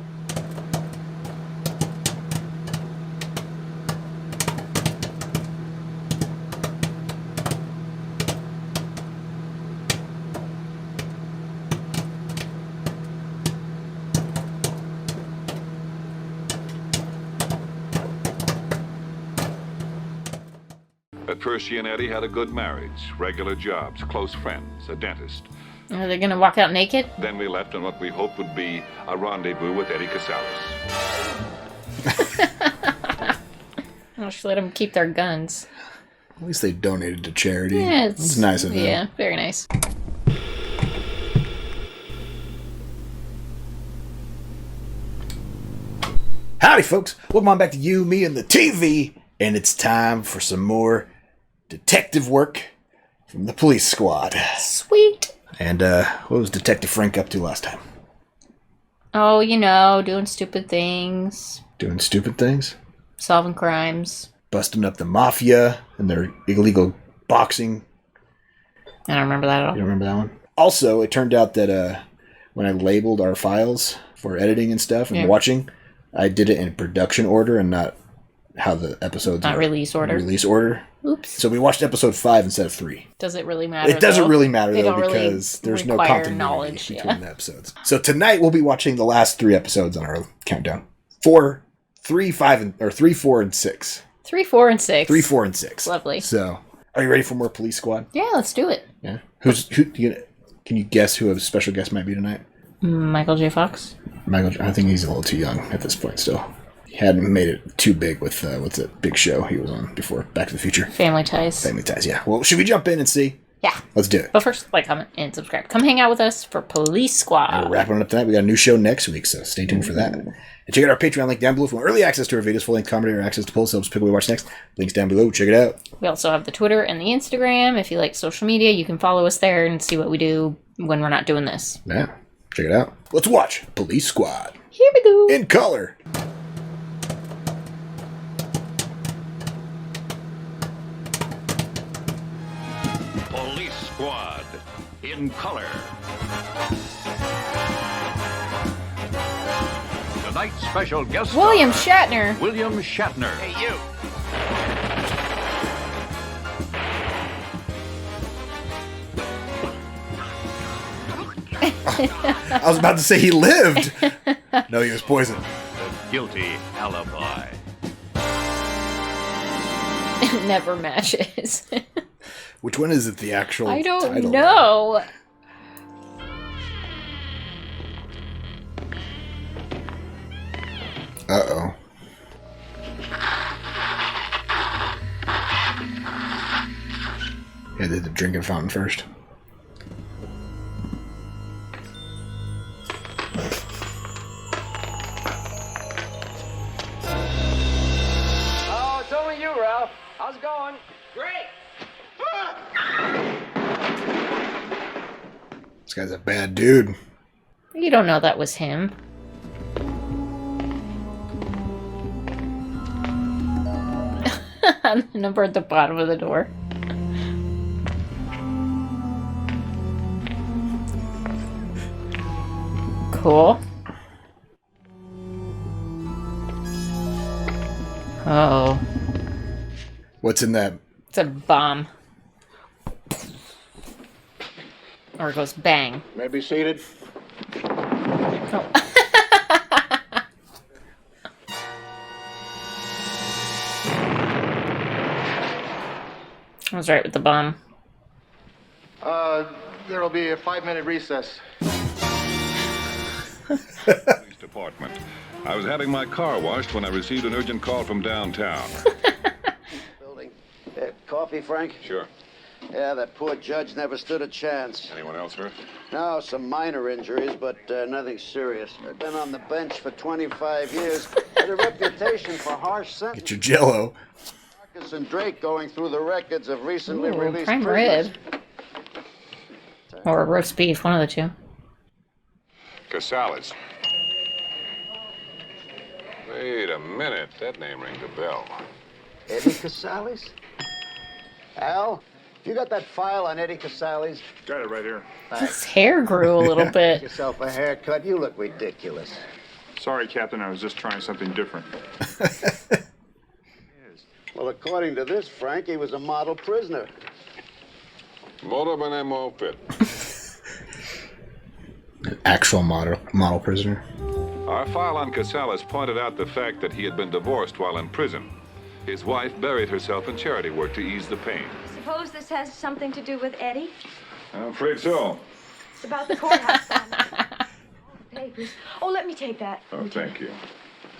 At first, she and Eddie had a good marriage, regular jobs, close friends, a dentist. Are they going to walk out naked? Then we left on what we hoped would be a rendezvous with Eddie Casales. I should let them keep their guns. At least they donated to charity. Yeah, it's nice of them. Yeah, very nice. Howdy, folks. Welcome on back to You, Me, and the TV. And it's time for some more detective work from the Police Squad. Sweet. And what was Detective Frank up to last time? Oh, you know, doing stupid things. Doing stupid things? Solving crimes. Busting up the mafia and their illegal boxing. I don't remember that at all. You don't remember that one? Also, it turned out that when I labeled our files for editing and stuff and watching, I did it in production order and not how the episodes not are. Release order. Release order. Oops. So we watched episode 5 instead of 3. Does it really matter? It doesn't really matter, They though, don't really because there's no require continuity knowledge, between the episodes. So tonight we'll be watching the last 3 episodes on our countdown. 4, 3, 4, and 6. 3, 4, and 6. 3, 4, and 6. Lovely. So, are you ready for more Police Squad? Yeah, let's do it. Yeah. Can you guess who a special guest might be tonight? Michael J. Fox. I think he's a little too young at this point still. He hadn't made it too big with what's that big show he was on before, Back to the Future. Family Ties. Family Ties, yeah. Well, should we jump in and see? Yeah. Let's do it. But first, like, comment, and subscribe. Come hang out with us for Police Squad. We're wrapping it up tonight. We got a new show next week, so stay tuned for that. And check out our Patreon link down below for early access to our videos, full-length comedy, or access to polls, helps pick what we watch next. Links down below. Check it out. We also have the Twitter and the Instagram. If you like social media, you can follow us there and see what we do when we're not doing this. Yeah. Check it out. Let's watch Police Squad. Here we go. In color. Police Squad in color. Tonight's special guest star, William Shatner. William Shatner. Hey, you. I was about to say he lived. No, he was poisoned. The guilty alibi. It never matches. Which one is it, the actual I don't title? know. Uh-oh. Yeah, did the drinking fountain first. Oh, it's only you, Ralph. How's it going? Great. This guy's a bad dude. You don't know that was him. Number at the bottom of the door. Cool. Oh. What's in that? It's a bomb. Or it goes bang. May be seated. I was right with the bomb. There'll be a 5-minute recess. Police department. I was having my car washed when I received an urgent call from downtown. Building. Coffee, Frank? Sure. Yeah, that poor judge never stood a chance. Anyone else hurt? No, some minor injuries, but nothing serious. I've been on the bench for 25 years. Had a reputation for harsh sentences. Get your Jello. Marcus and Drake going through the records of recently released prime prisoners. rib. Or roast beef, one of the two. Casales. Wait a minute. That name rings a bell. Eddie Casales? Al, you got that file on Eddie Casales? Got it right here. His hair grew a little Get bit. yourself a haircut. You look ridiculous. Sorry, Captain. I was just trying something different. Well, according to this, Frank, he was a model prisoner. Modo bene mo fit. Actual model prisoner. Our file on Casales pointed out the fact that he had been divorced while in prison. His wife buried herself in charity work to ease the pain. Suppose this has something to do with Eddie? I'm afraid so. It's about the courthouse papers. Oh, let me take that. Oh, thank you.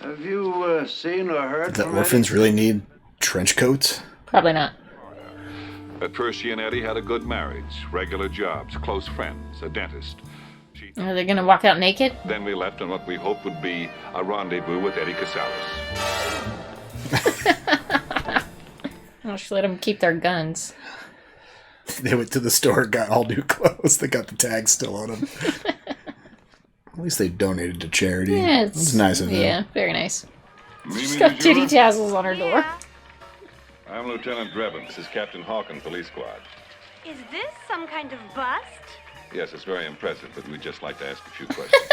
Have you seen or heard The from orphans really need trench coats? Probably not. At first, she and Eddie had a good marriage, regular jobs, close friends, a dentist. Are they gonna walk out naked? Then we left on what we hoped would be a rendezvous with Eddie Casales. I should let them keep their guns. They went to the store, got all new clothes. They got the tags still on them. At least they donated to charity. Yeah, it's nice of them. Yeah, very nice. She's got titty tassels on her door. I'm Lieutenant Drebin. This is Captain Hawkins, Police Squad. Is this some kind of bust? Yes, it's very impressive, but we'd just like to ask a few questions.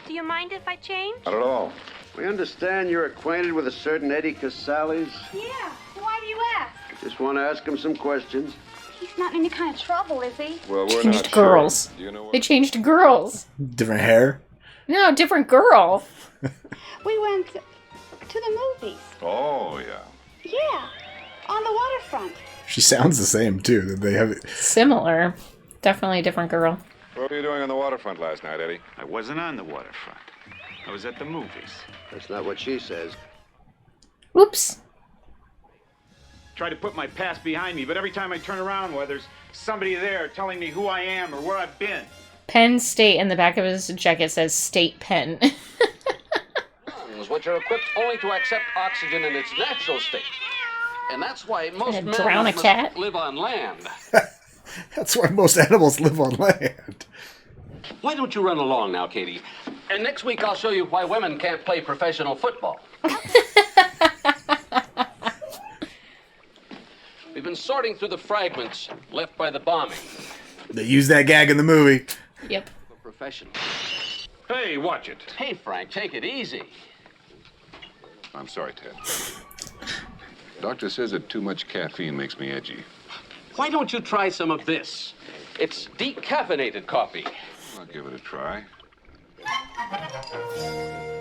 Do you mind if I change? Not at all. We understand you're acquainted with a certain Eddie Casales. Yeah. Why do you ask? Just want to ask him some questions. He's not in any kind of trouble, is he? Well, we're Changed not girls. Sure. Do you know They changed girls. Different hair? No, different girl. We went to the movies. Oh, yeah. Yeah. On the waterfront. She sounds the same, too. They have it. Similar. Definitely a different girl. What were you doing on the waterfront last night, Eddie? I wasn't on the waterfront. I was at the movies. That's not what she says. Oops. Try to put my past behind me, but every time I turn around, well, there's somebody there telling me who I am or where I've been. Penn State in the back of his jacket says State Penn. Lungs, which are equipped only to accept oxygen in its natural state. And that's why most Gonna men drown a must cat? live on land. That's why most animals live on land. Why don't you run along now, Katie? And next week I'll show you why women can't play professional football. We've been sorting through the fragments left by the bombing. They used that gag in the movie. Yep. A profession. Hey, watch it. Hey, Frank, take it easy. I'm sorry, Ted. Doctor says that too much caffeine makes me edgy. Why don't you try some of this? It's decaffeinated coffee. I'll give it a try.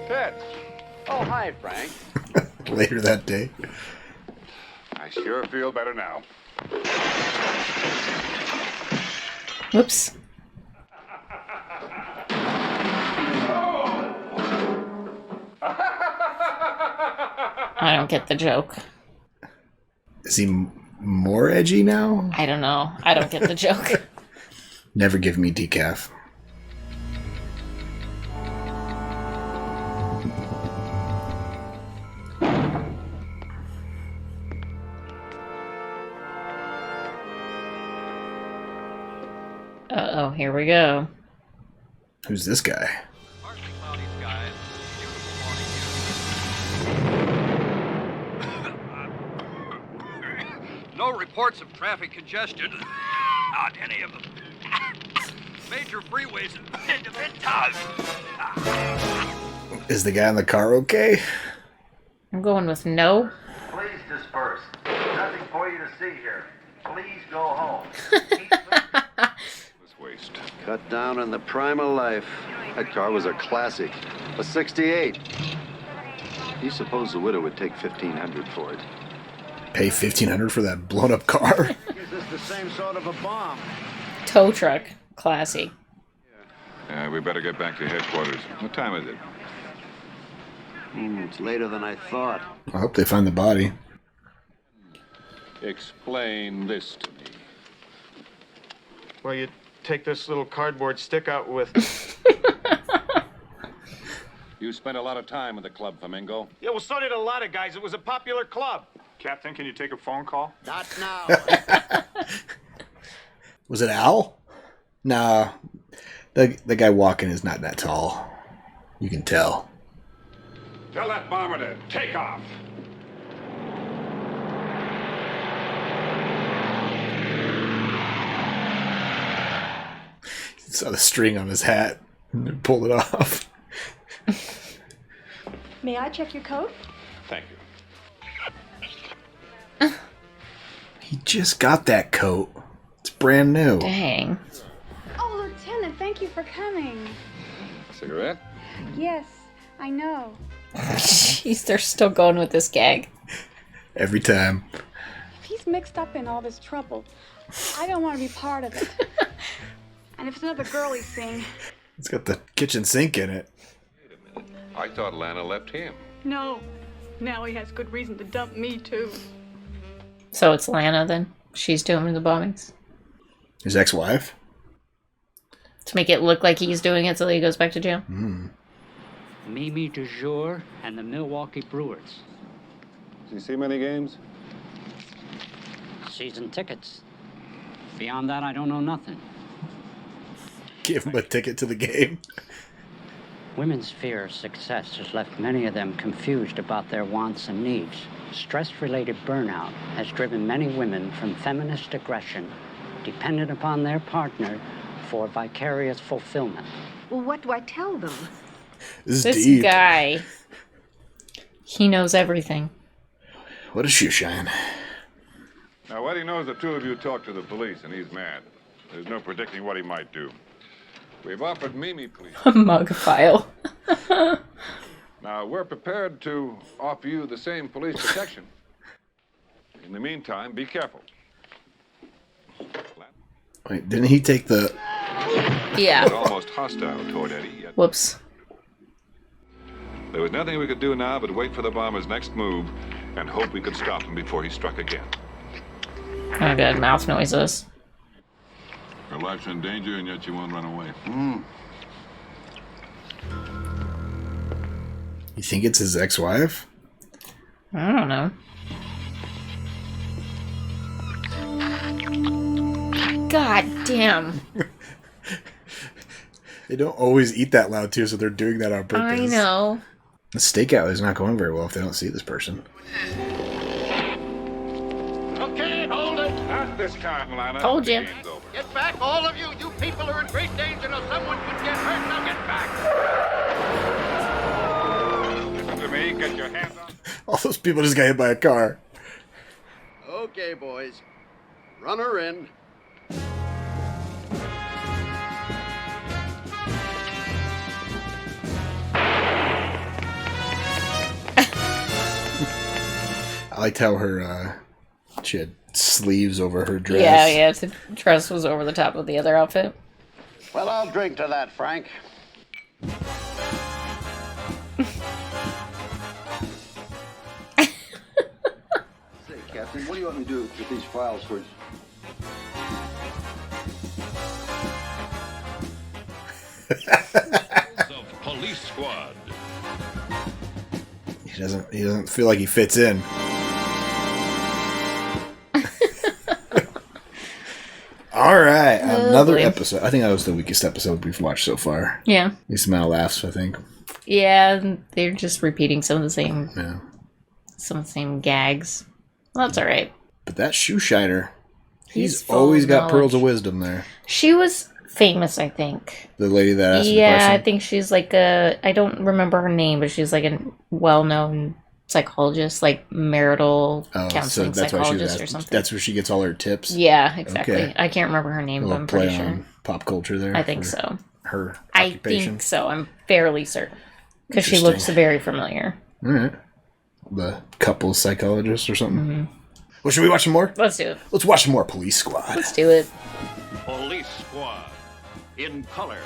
Ted. Oh, hi, Frank. Later that day. I sure feel better now. Whoops. I don't get the joke. Is he more edgy now? I don't know. I don't get the joke. Never give me decaf. Uh-oh, here we go. Who's this guy? No reports of traffic congestion on any of the major freeways in Midtown. Is the guy in the car okay? I'm going with no. Please disperse. Nothing for you to see here. Please go home. Waste. Cut down on the prime of life. That car was a classic. A 68. Do you suppose the widow would take $1,500 for it? Pay $1,500 for that blown up car? Use this the same sort of a bomb. Tow truck. Classy. We better get back to headquarters. What time is it? It's later than I thought. I hope they find the body. Explain this to me. Well, you take this little cardboard stick out with... You spent a lot of time at the club, Flamingo. Yeah, well, so did a lot of guys. It was a popular club. Captain, can you take a phone call? Not now. Was it Al? Nah. The guy walking is not that tall. You can tell. Tell that bomber to take off. Saw the string on his hat and pulled it off. May I check your coat? Thank you. He just got that coat. It's brand new. Dang. Oh, Lieutenant, thank you for coming. Cigarette? Yes, I know. Jeez, they're still going with this gag. Every time. If he's mixed up in all this trouble, I don't want to be part of it. And if it's another girl he's seeing... It's got the kitchen sink in it. I thought Lana left him. No. Now he has good reason to dump me, too. So it's Lana, then? She's doing the bombings? His ex-wife? To make it look like he's doing it so that he goes back to jail? Mimi de Jour and the Milwaukee Brewers. Does he see many games? Season tickets. Beyond that, I don't know nothing. Give him a ticket to the game. Women's fear of success has left many of them confused about their wants and needs. Stress-related burnout has driven many women from feminist aggression, dependent upon their partner for vicarious fulfillment. Well, what do I tell them? This This is deep. guy, he knows everything. What a shoe shine. Now, Eddie knows the two of you talked to the police, and he's mad. There's no predicting what he might do. We've offered Mimi police. A mug file. Now, we're prepared to offer you the same police protection. In the meantime, be careful. Wait, didn't he take the... Yeah. We're almost hostile toward Eddie yet. Whoops. There was nothing we could do now but wait for the bomber's next move and hope we could stop him before he struck again. Oh, good. Mouth noises. Her life's in danger, and yet she won't run away. You think it's his ex-wife? I don't know. God damn. They don't always eat that loud, too, so they're doing that on purpose. I know. The stakeout is not going very well if they don't see this person. Okay, hold it. Not this time, Lana. Told you. The game's over. Get back, all of you. You people are in great danger. Now someone could get hurt. Now get back. Listen to me. Get your hands on. All those people just got hit by a car. Okay, boys. Run her in. I liked how her, she had sleeves over her dress. Yeah, the dress was over the top of the other outfit. Well, I'll drink to that, Frank. Say, Captain, what do you want me to do with these files for... Of Police Squad. He doesn't feel like he fits in. All right, another episode. I think that was the weakest episode we've watched so far. Yeah. Least amount of laughs, I think. Yeah, they're just repeating some of the same gags. Well, that's all right. But that shoe shiner, he's full always of got pearls knowledge. of wisdom there. She was famous, I think. The lady that asked the Yeah, question. I think she's like I don't remember her name, but she's like a well-known psychologist, like marital counseling psychologist or something. That's where she gets all her tips. Yeah, exactly. Okay. I can't remember her name, A but little I'm pretty play sure. on pop culture there. I think for so. Her I occupation. think so. I'm fairly certain. Because she looks Interesting. very familiar. All right. The couples psychologist or something. Well, should we watch some more? Let's do it. Let's watch some more Police Squad. Let's do it. Police Squad in color.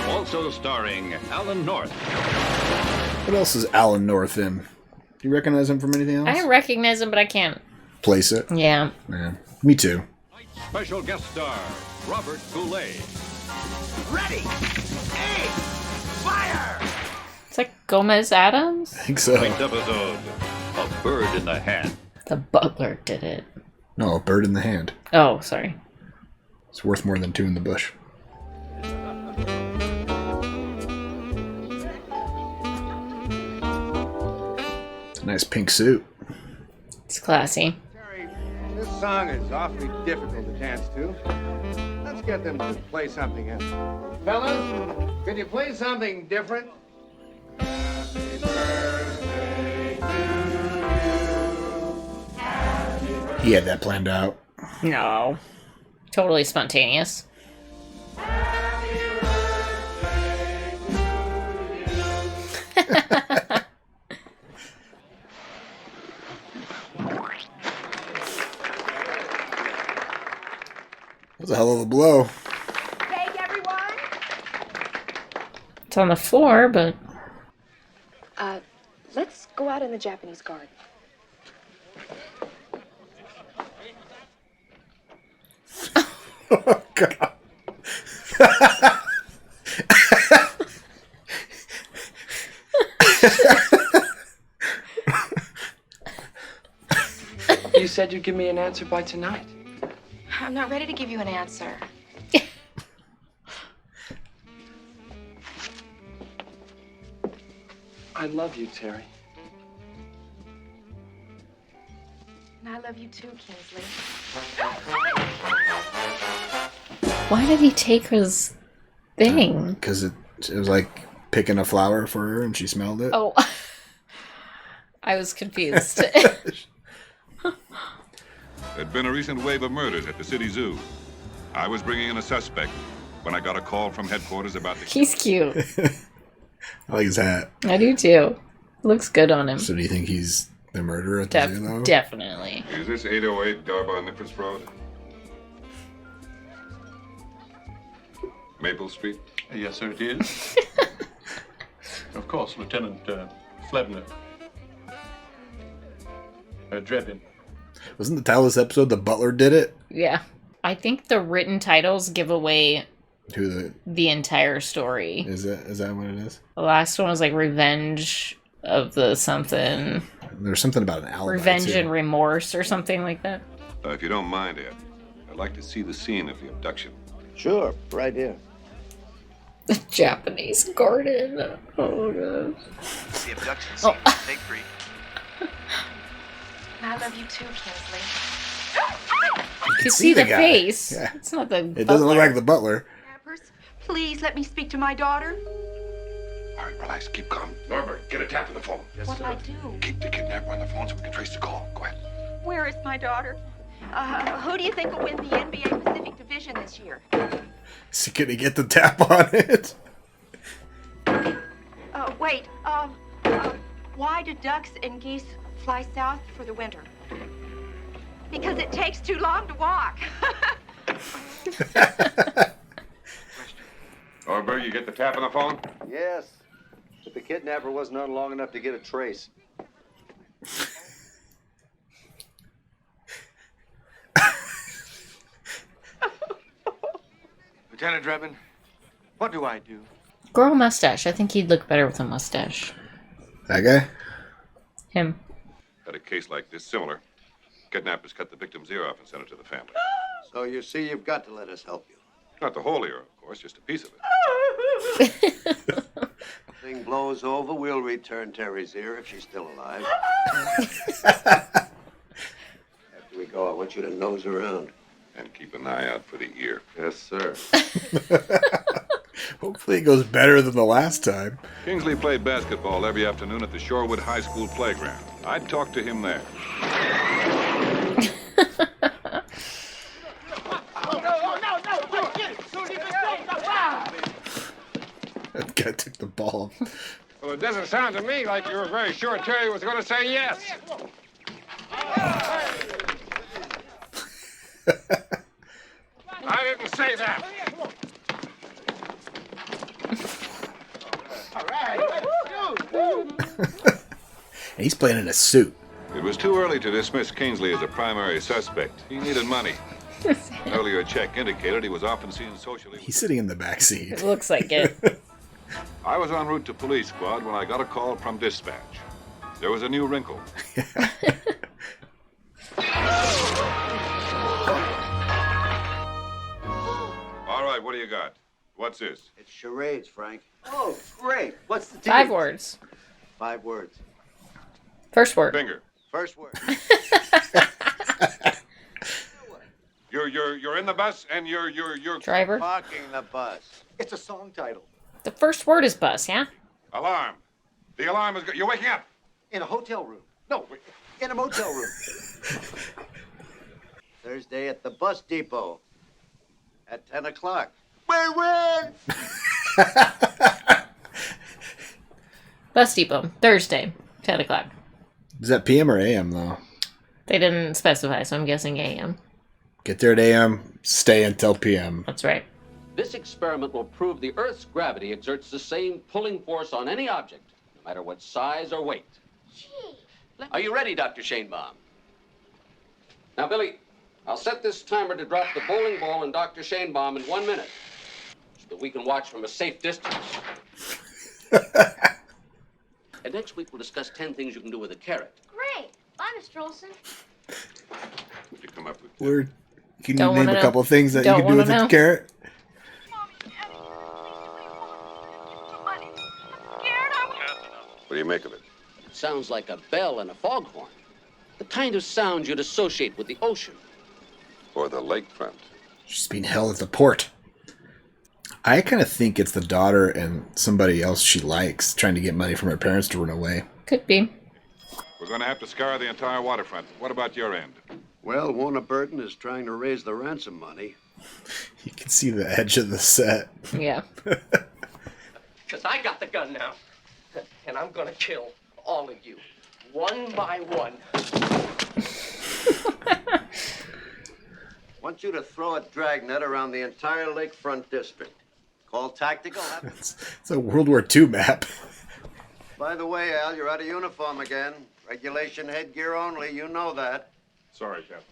Also starring Alan North. What else is Alan North in? Do you recognize him from anything else? I recognize him, but I can't Place it? Yeah. Yeah. Me too. Special guest star Robert Goulet. Ready! Aim! Fire! It's like Gomez Adams? I think so. Next episode, A Bird in the Hand. The butler did it. No, a bird in the hand. Oh, sorry. It's worth more than two in the bush. It's a nice pink suit. It's classy. This song is awfully difficult to dance to. Let's get them to play something else. Fellas, can you play something different? He had that planned out. No. Totally spontaneous. That's a hell of a blow. Take everyone. It's on the floor, but... Let's go out in the Japanese garden. Oh, God. You said you'd give me an answer by tonight. I'm not ready to give you an answer. I love you, Terry. And I love you too, Kingsley. Why did he take his thing? Because it was like picking a flower for her and she smelled it. Oh. I was confused. There'd been a recent wave of murders at the city zoo. I was bringing in a suspect when I got a call from headquarters about the... He's cute. I like his hat. I do too. Looks good on him. So do you think he's the murderer at the zoo, though? Definitely. Is this 808 Darbar-Nippers Road? Maple Street? Yes, sir, it is. Of course, Lieutenant Flebner. Drebin. Wasn't the title of this episode The Butler Did It? Yeah. I think the written titles give away Who the entire story. is that what it is? The last one was like Revenge of the something. There's something about an alibi, Revenge too. and Remorse or something like that. If you don't mind, Ed, I'd like to see the scene of the abduction. Sure, right here. The Japanese garden. Oh, God. The abduction scene. Take 3. And I love you too, Kingsley. You can see the guy. face. Yeah. It's not the It doesn't look like the butler. Please let me speak to my daughter. All right, relax, keep calm. Norbert, get a tap on the phone. What'll I do? Keep the kidnapper on the phone so we can trace the call. Go ahead. Where is my daughter? Who do you think will win the NBA Pacific Division this year? Is he gonna get the tap on it? Wait. Why do ducks and geese fly south for the winter? Because it takes too long to walk. Norbert, you get the tap on the phone? Yes. But the kidnapper wasn't on long enough to get a trace. Lieutenant Drebin, what do I do? Grow a mustache. I think he'd look better with a mustache. That guy? Him. Had a case like this similar. Kidnappers cut the victim's ear off and sent it to the family. So you see, you've got to let us help you. Not the whole ear, of course, just a piece of it. Thing blows over, we'll return Terry's ear if she's still alive. After we go, I want you to nose around. And keep an eye out for the ear. Yes, sir. Hopefully it goes better than the last time. Kingsley played basketball every afternoon at the Shorewood High School playground. I'd talk to him there. That guy took the ball. Well, it doesn't sound to me like you were very sure Terry was going to say yes. I didn't say that. He's playing in a suit. It was too early to dismiss Kingsley as a primary suspect. He needed money. An earlier check indicated he was often seen socially. He's sitting in the back seat. It looks like it. I was en route to police squad when I got a call from dispatch. There was a new wrinkle. All right, what do you got? What's this? It's charades, Frank. Oh, great. What's the deal? 5 words. 5 words. First word. Finger. First word. You're in the bus and you're Driver. Parking the bus. It's a song title. The first word is bus, yeah? Alarm. The alarm is. You're waking up. In a hotel room. No, in a motel room. Thursday at the bus depot. At 10 o'clock. Win! Bus depot. Thursday, 10 o'clock. Is that PM or AM, though? They didn't specify, so I'm guessing AM. Get there at AM, stay until PM. That's right. This experiment will prove the Earth's gravity exerts the same pulling force on any object, no matter what size or weight. Are you ready, Dr. Shanebaum? Now, Billy, I'll set this timer to drop the bowling ball in Dr. Shanebaum in 1 minute, so that we can watch from a safe distance. And next week, we'll discuss 10 things you can do with a carrot. Great. Bye, Mr. Olson. What'd you come up with? Can you Don't name wanna a know. couple things that you Don't can do with wanna a know. carrot? What do you make of it? It sounds like a bell and a foghorn. The kind of sound you'd associate with the ocean. Or the lakefront. She's being held at the port. I kind of think it's the daughter and somebody else she likes trying to get money from her parents to run away. Could be. We're going to have to scour the entire waterfront. What about your end? Well, Warner Burton is trying to raise the ransom money. You can see the edge of the set. Yeah. Because I got the gun now. And I'm going to kill all of you. One by one. Want you to throw a dragnet around the entire lakefront district. Call tactical. It's a World War II map. By the way, Al, you're out of uniform again. Regulation headgear only. You know that. Sorry, Captain.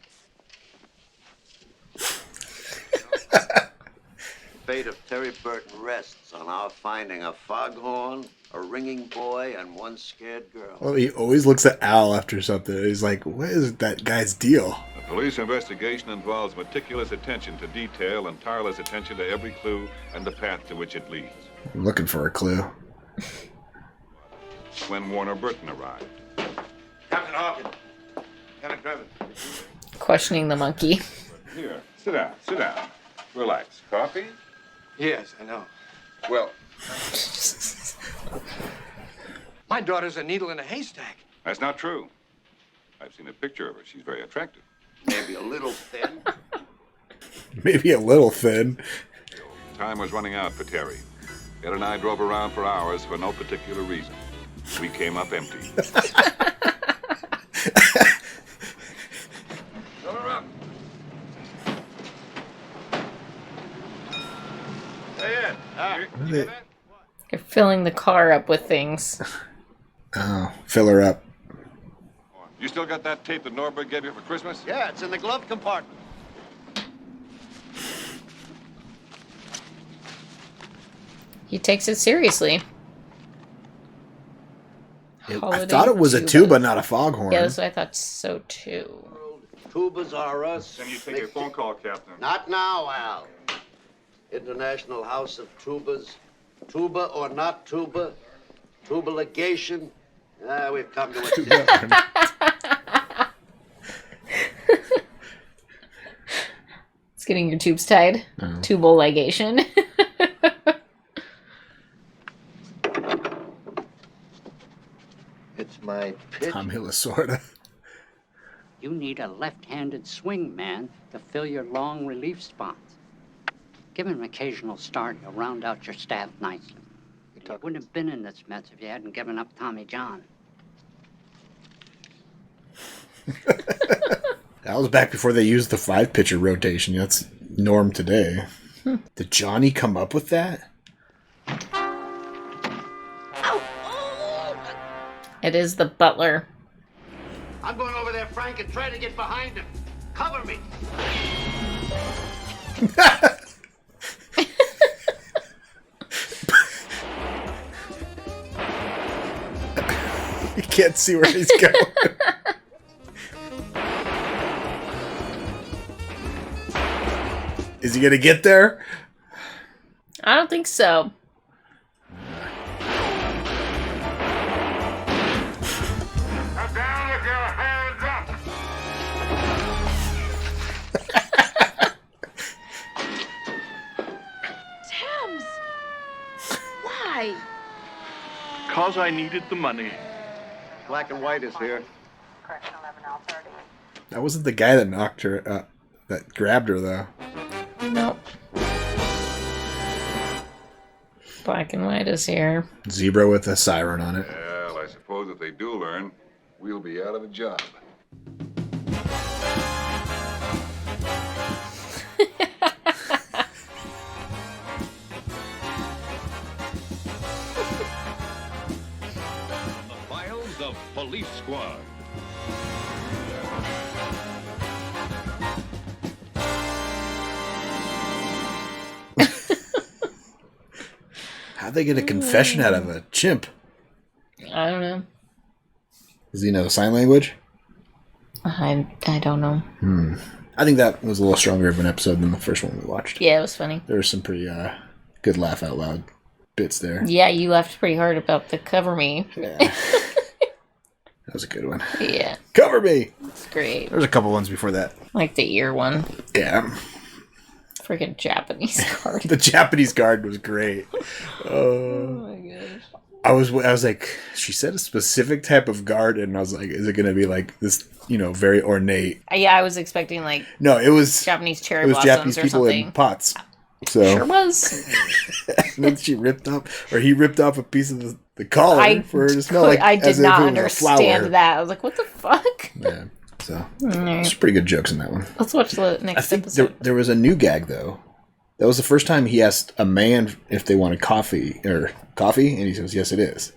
Fate of Terry Burton rests on our finding a foghorn, a ringing boy, and one scared girl. Well, he always looks at Al after something. He's like, what is that guy's deal? The police investigation involves meticulous attention to detail and tireless attention to every clue and the path to which it leads. I'm looking for a clue. When Warner Burton arrived. Captain Hawkins. Lieutenant Drebin. Questioning the monkey. Here, sit down, sit down. Relax. Coffee? Yes, I know. Well, My daughter's a needle in a haystack. that's not true. I've seen a picture of her. She's very attractive. Maybe a little thin. Maybe a little thin. Time was running out for Terry. Ed and I drove around for hours for no particular reason. We came up empty. Fill her up. Hey, Ed. You're filling the car up with things. Oh, fill her up. You still got that tape that Norberg gave you for Christmas? Yeah, it's in the glove compartment. He takes it seriously. I Holiday thought it was a tuba, not a foghorn. Yeah, that's what I thought so too. Tubas are us. Then you take a phone call, Captain. Not now, Al. International House of Tubas. Tuba or not tuba. Tuba ligation. We've come to it. It's getting your tubes tied. Oh. Tubal ligation. It's my pitch. Tom Hillasorda. You need a left-handed swing man to fill your long relief spots. Give him an occasional start, you'll round out your staff nicely. You wouldn't have been in this mess if you hadn't given up Tommy John. That was back before they used the 5-pitcher rotation. That's norm today. Did Johnny come up with that? It is the butler. I'm going over there, Frank, and try to get behind him. Cover me. You can't see where he's going. Is he gonna get there? I don't think so. Thames! Why? Because I needed the money. Black and white is here. That wasn't the guy that knocked her, that grabbed her, though. Nope. Black and white is here. Zebra with a siren on it. Well, I suppose if they do learn, we'll be out of a job. The Files of Police Squad. How'd they get a confession out of a chimp? I don't know. Does he know sign language? I don't know. I think that was a little stronger of an episode than the first one we watched. Yeah, it was funny. There were some pretty good laugh out loud bits there. Yeah, you laughed pretty hard about the cover me. Yeah. That was a good one. Yeah. Cover me! It's great. There was a couple ones before that. Like the ear one. Yeah. Freaking Japanese card. The Japanese guard was great. Oh my gosh. I was like, she said a specific type of guard, and I was like, is it going to be like this, very ornate? Yeah, I was expecting like No, it was Japanese cherry it was blossoms Japanese or people something. in pots. So Sure was. And then he ripped off a piece of the collar for her to smell like. I did as if not it was a understand flower. that. I was like, what the fuck? Yeah. So Alright. there's pretty good jokes in that one. Let's watch the next I think episode. there was a new gag though. That was the first time he asked a man if they wanted coffee, and he says, "Yes, it is."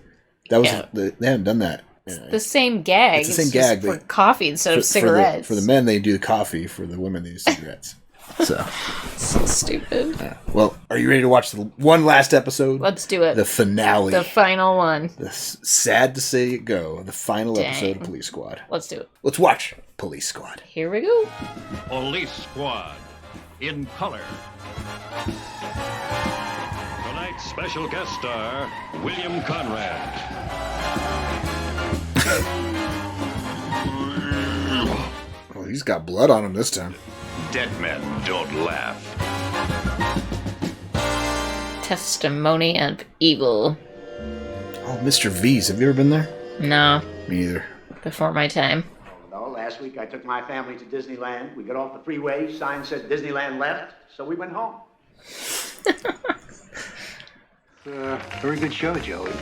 That was they haven't done that. The same gag. It's the same just gag for coffee instead of For cigarettes. the men, they do the coffee. For the women, they do cigarettes. So stupid. Well, are you ready to watch the one last episode? Let's do it. The finale. The final one. Sad to say it go. The final Dang. episode of Police Squad. Let's do it. Let's watch Police Squad. Here we go. Police Squad in color. Tonight's special guest star, William Conrad. Oh, he's got blood on him this time. Dead men don't laugh. Testimony of evil. Oh, Mr. V's. Have you ever been there? No. Me either. Before my time. No, last week I took my family to Disneyland. We got off the freeway. Sign said Disneyland left, so we went home. Very good show, Joey.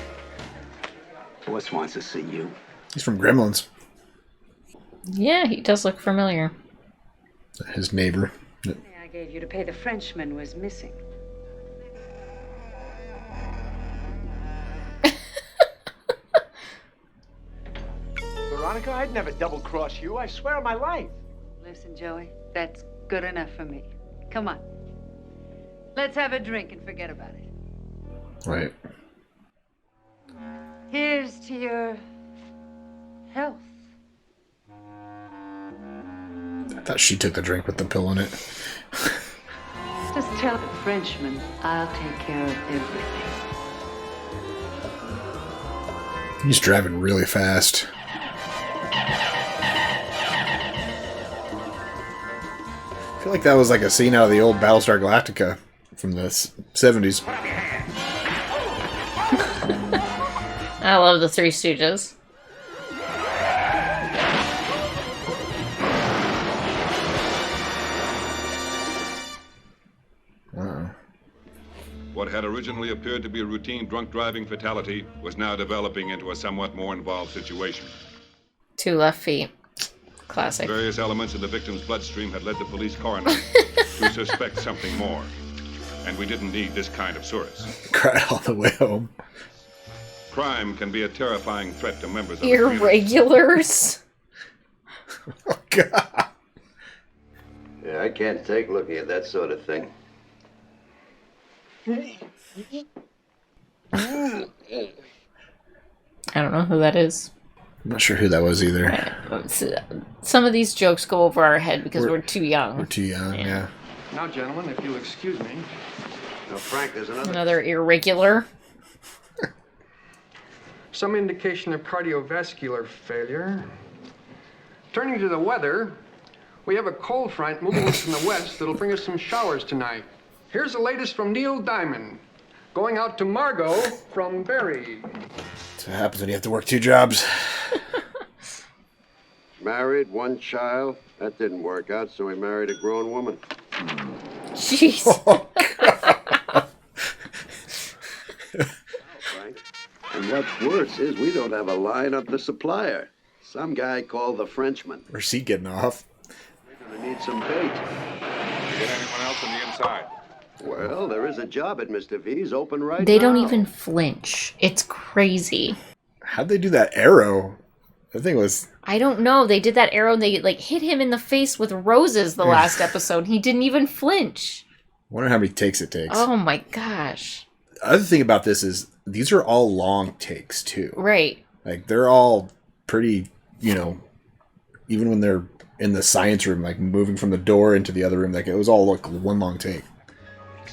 Boss wants to see you. He's from Gremlins. Yeah, he does look familiar. His neighbor. I gave you to pay the Frenchman was missing. Veronica, I'd never double-cross you. I swear on my life. Listen, Joey, that's good enough for me. Come on. Let's have a drink and forget about it. Right. Here's to your health. I thought she took the drink with the pill in it. Just tell the Frenchman I'll take care of everything. He's driving really fast. I feel like that was like a scene out of the old Battlestar Galactica from the 70s. I love the Three Stooges. What had originally appeared to be a routine drunk driving fatality was now developing into a somewhat more involved situation. 2 left feet. Classic. Various elements in the victim's bloodstream had led the police coroner to suspect something more. And we didn't need this kind of source. Cried all the way home. Crime can be a terrifying threat to members of the community. Irregulars. Oh, God. Yeah, I can't take looking at that sort of thing. I don't know who that is. I'm not sure who that was either. Some of these jokes go over our head because we're too young. We're too young, yeah. Now, gentlemen, if you'll excuse me. Now, Frank, there's Another irregular. Some indication of cardiovascular failure. Turning to the weather, we have a cold front moving in from the west that'll bring us some showers tonight. Here's the latest from Neil Diamond. Going out to Margot from Barry. That's what happens when you have to work 2 jobs. Married, 1 child. That didn't work out, so he married a grown woman. Jeez. Oh, Frank. And what's worse is we don't have a line up the supplier. Some guy called the Frenchman. Where's he getting off? We're gonna need some bait. Get anyone else on the inside? Well, there is a job at Mr. V's open right They now. don't even flinch. It's crazy. How'd they do that arrow? That thing was... I don't know. They did that arrow and they like hit him in the face with roses the last episode. He didn't even flinch. Wonder how many takes it takes. Oh my gosh. The other thing about this is these are all long takes too. Right. Like they're all pretty, you know, even when they're in the science room, like moving from the door into the other room, like it was all like 1 long take.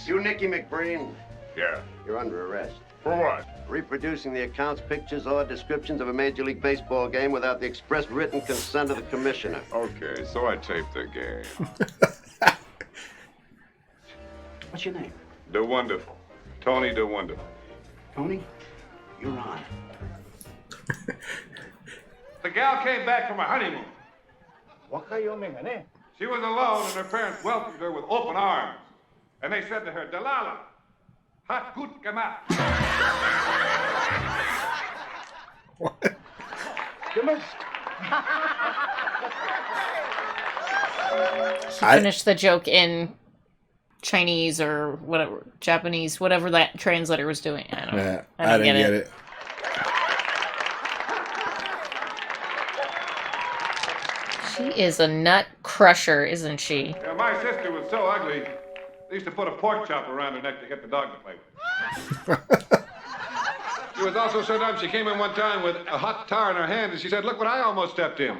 You, Nicky McBreen. Yeah. You're under arrest. For what? Reproducing the accounts, pictures, or descriptions of a Major League Baseball game without the express written consent of the commissioner. Okay, so I taped the game. What's your name? The Wonderful. Tony the Wonderful. Tony? You're on. The gal came back from her honeymoon. eh? She was alone and her parents welcomed her with open arms. And they said to her, Delilah, hat gut gemacht. He finished the joke in Chinese or whatever, Japanese, whatever that translator was doing. I don't know. Yeah, I didn't get it. She is a nut crusher, isn't she? Yeah, my sister was so ugly, they used to put a pork chop around her neck to get the dog to play with. She was also so dumb, she came in one time with a hot tar in her hand, and she said, look what I almost stepped in.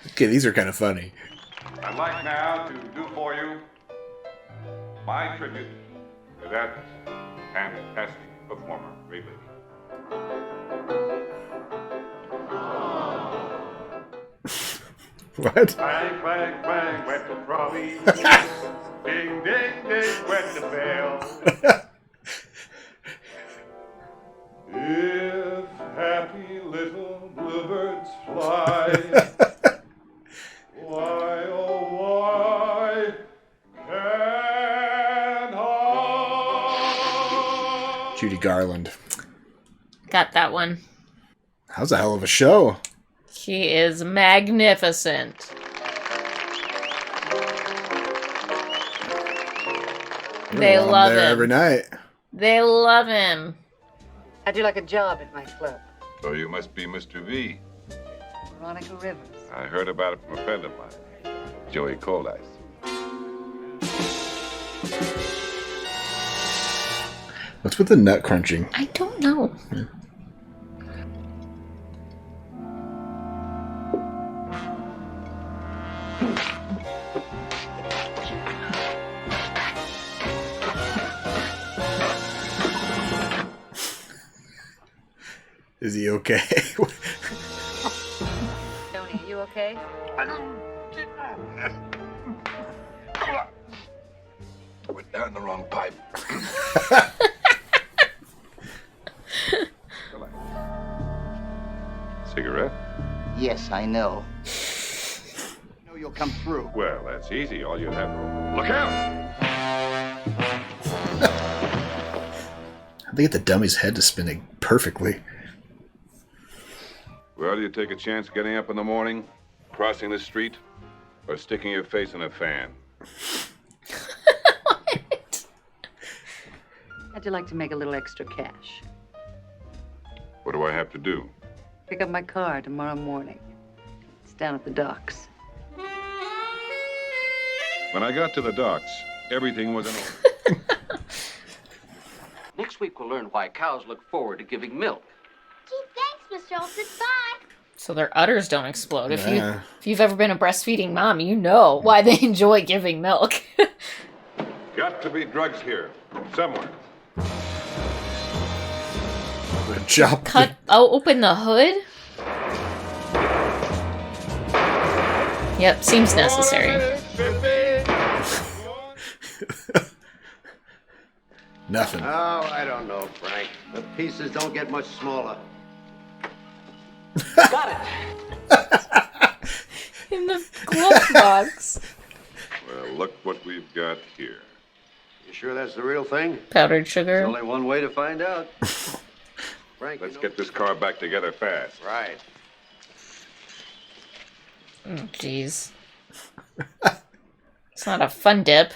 Okay, these are kind of funny. I'd like now to do for you my tribute to that fantastic performer, really. What? Bang, bang, bang, went the trolley. Ding, ding, ding, went the bell. If happy little bluebirds fly, why, oh, why can't I? Judy Garland. Got that one. That was a hell of a show. He is magnificent. They love there him. every night. They love him. How'd you like a job at my club? So you must be Mr. V. Veronica Rivers. I heard about it from a friend of mine, Joey Coldice. What's with the nut crunching? I don't know. Is he okay? Tony, are you okay? Went down the wrong pipe. Cigarette? Yes, I know. I know you'll come through. Well, that's easy. All you have to... Look out! They get the dummy's head to spinning perfectly. Well, do you take a chance getting up in the morning, crossing the street, or sticking your face in a fan? How'd you like to make a little extra cash? What do I have to do? Pick up my car tomorrow morning. It's down at the docks. When I got to the docks, everything was in order. Next week, we'll learn why cows look forward to giving milk. Gee, thanks, Mr. Olson. Bye. So their udders don't explode. Yeah. If you've ever been a breastfeeding mom, you know why they enjoy giving milk. Got to be drugs here, somewhere. Chop. Open the hood? Yep, seems necessary. Nothing. Oh, I don't know, Frank. The pieces don't get much smaller. Got it. In the glove box. Well, look what we've got here. You sure that's the real thing? Powdered sugar. There's only one way to find out. Frank, Let's get this car back together fast. Right. Oh, jeez. It's not a fun dip.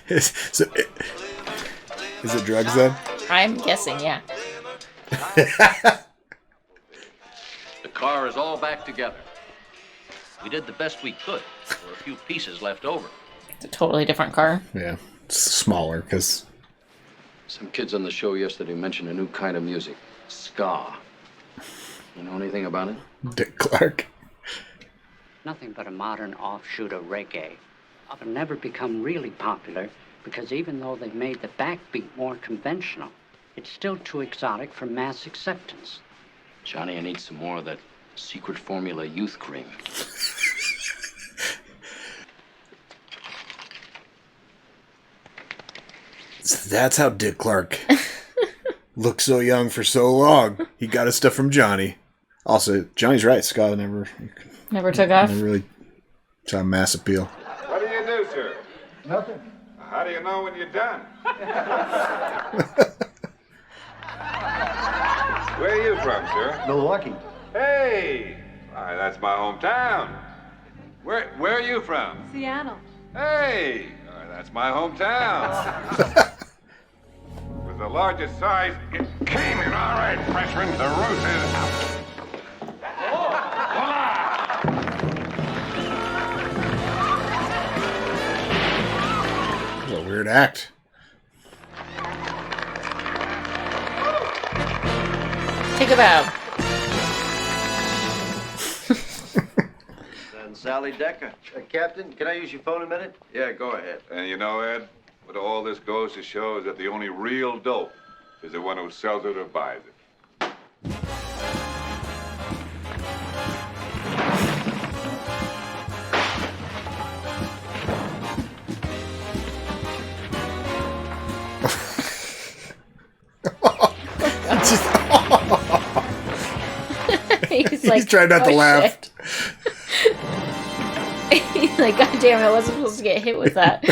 Is it drugs then? I'm guessing, yeah. The car is all back together. We did the best we could. There were a few pieces left over. It's a totally different car. Yeah, it's smaller because Some kids on the show yesterday mentioned a new kind of music, ska. You know anything about it? Dick Clark. Nothing but a modern offshoot of reggae. It'll never become really popular because even though they've made the backbeat more conventional, it's still too exotic for mass acceptance. Johnny, I need some more of that secret formula youth cream. That's how Dick Clark looked so young for so long. He got his stuff from Johnny. Also, Johnny's right. Scott Never took off. Never really saw mass appeal. What do you do, sir? Nothing. How do you know when you're done? Where are you from, sir? Milwaukee. Hey! Why, that's my hometown. Where are you from? Seattle. Hey! Why, that's my hometown. With the largest size, it came in. All right, freshmen, the root is out. What a weird act. Take a bow. And Sally Decker. Captain, can I use your phone a minute? Yeah, go ahead. And you know, Ed, what all this goes to show is that the only real dope is the one who sells it or buys it. He's trying not to laugh. He's like, God damn it, I wasn't supposed to get hit with that.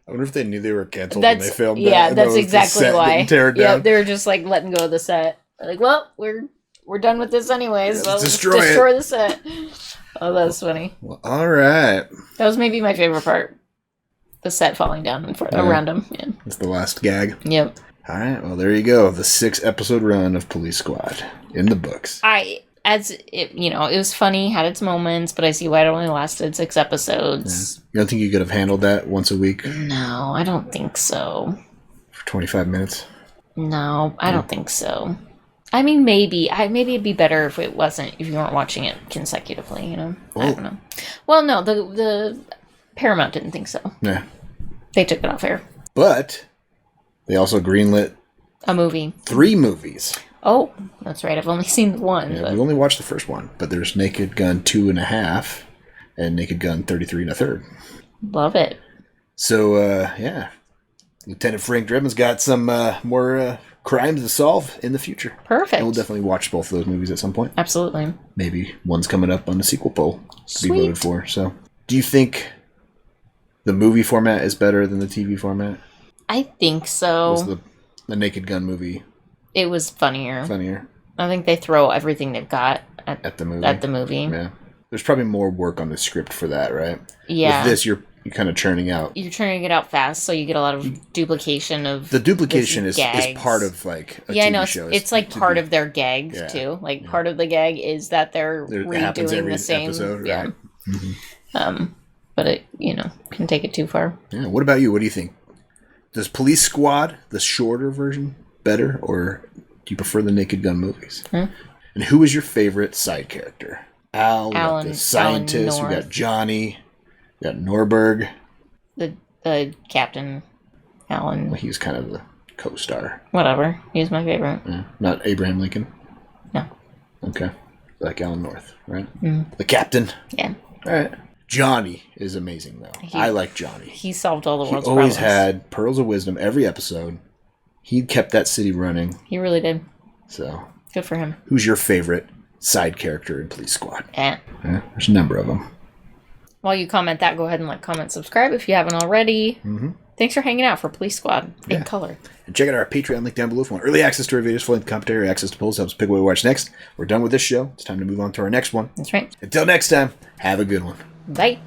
I wonder if they knew they were canceled when they filmed that. Yeah, and that's that was the exactly set why. didn't tear it down. Yep, they were just like letting go of the set. They're like, well, we're done with this anyways. So let's destroy the set. Oh, that was funny. Well, all right. That was maybe my favorite part. The set falling down around him. Yeah. That's the last gag. Yep. All right. Well, there you go. The 6-episode run of Police Squad in the books. It was funny, had its moments, but I see why it only lasted 6 episodes. Yeah. You don't think you could have handled that once a week? No, I don't think so. For 25 minutes? No, I don't think so. I mean, maybe it'd be better if you weren't watching it consecutively, you know? I don't know. Well, no, the Paramount didn't think so. Yeah. They took it off air. But they also greenlit a movie. 3 movies. Oh, that's right. I've only seen one. Yeah, we only watched the first one, but there's Naked Gun 2.5 and Naked Gun 33 1/3. Love it. So, yeah. Lieutenant Frank Drebin's got some more crimes to solve in the future. Perfect. And we'll definitely watch both of those movies at some point. Absolutely. Maybe one's coming up on the sequel poll to Sweet. be voted for. So, do you think the movie format is better than the TV format? I think so. Was the Naked Gun movie It was funnier. funnier I think they throw everything they've got at the movie? At the movie. Yeah. There's probably more work on the script for that, right? Yeah. With this, you're kind of churning out. You're churning it out fast, so you get a lot of duplication of The duplication is gags. part of like a yeah, I TV know. show. It's like part of their gags too. Like part of the gag is that they're It happens redoing every the same. episode, Yeah. right? Mm-hmm. But it can take it too far. Yeah. What about you? What do you think? Does Police Squad, the shorter version, better, or do you prefer the Naked Gun movies? Hmm? And who is your favorite side character? Al, we got Alan- the scientist, Alan we North. got Johnny, we got Norberg. The Captain Alan. Well, he's kind of the co-star. Whatever. He's my favorite. Yeah. Not Abraham Lincoln? No. Okay. Like Alan North, right? Mm. The Captain? Yeah. All right. Johnny is amazing, though. I like Johnny. He solved all the He world's always problems. had pearls of wisdom every episode. He kept that city running. He really did. So, Good for him. who's your favorite side character in Police Squad? Eh. Yeah, there's a number of them. While you comment that, go ahead and like, comment, subscribe if you haven't already. Mm-hmm. Thanks for hanging out for Police Squad in color. And check out our Patreon link down below if you want early access to our videos, full-length commentary, access to polls, helps pick what we watch next. We're done with this show. It's time to move on to our next one. That's right. Until next time, have a good one. Bye.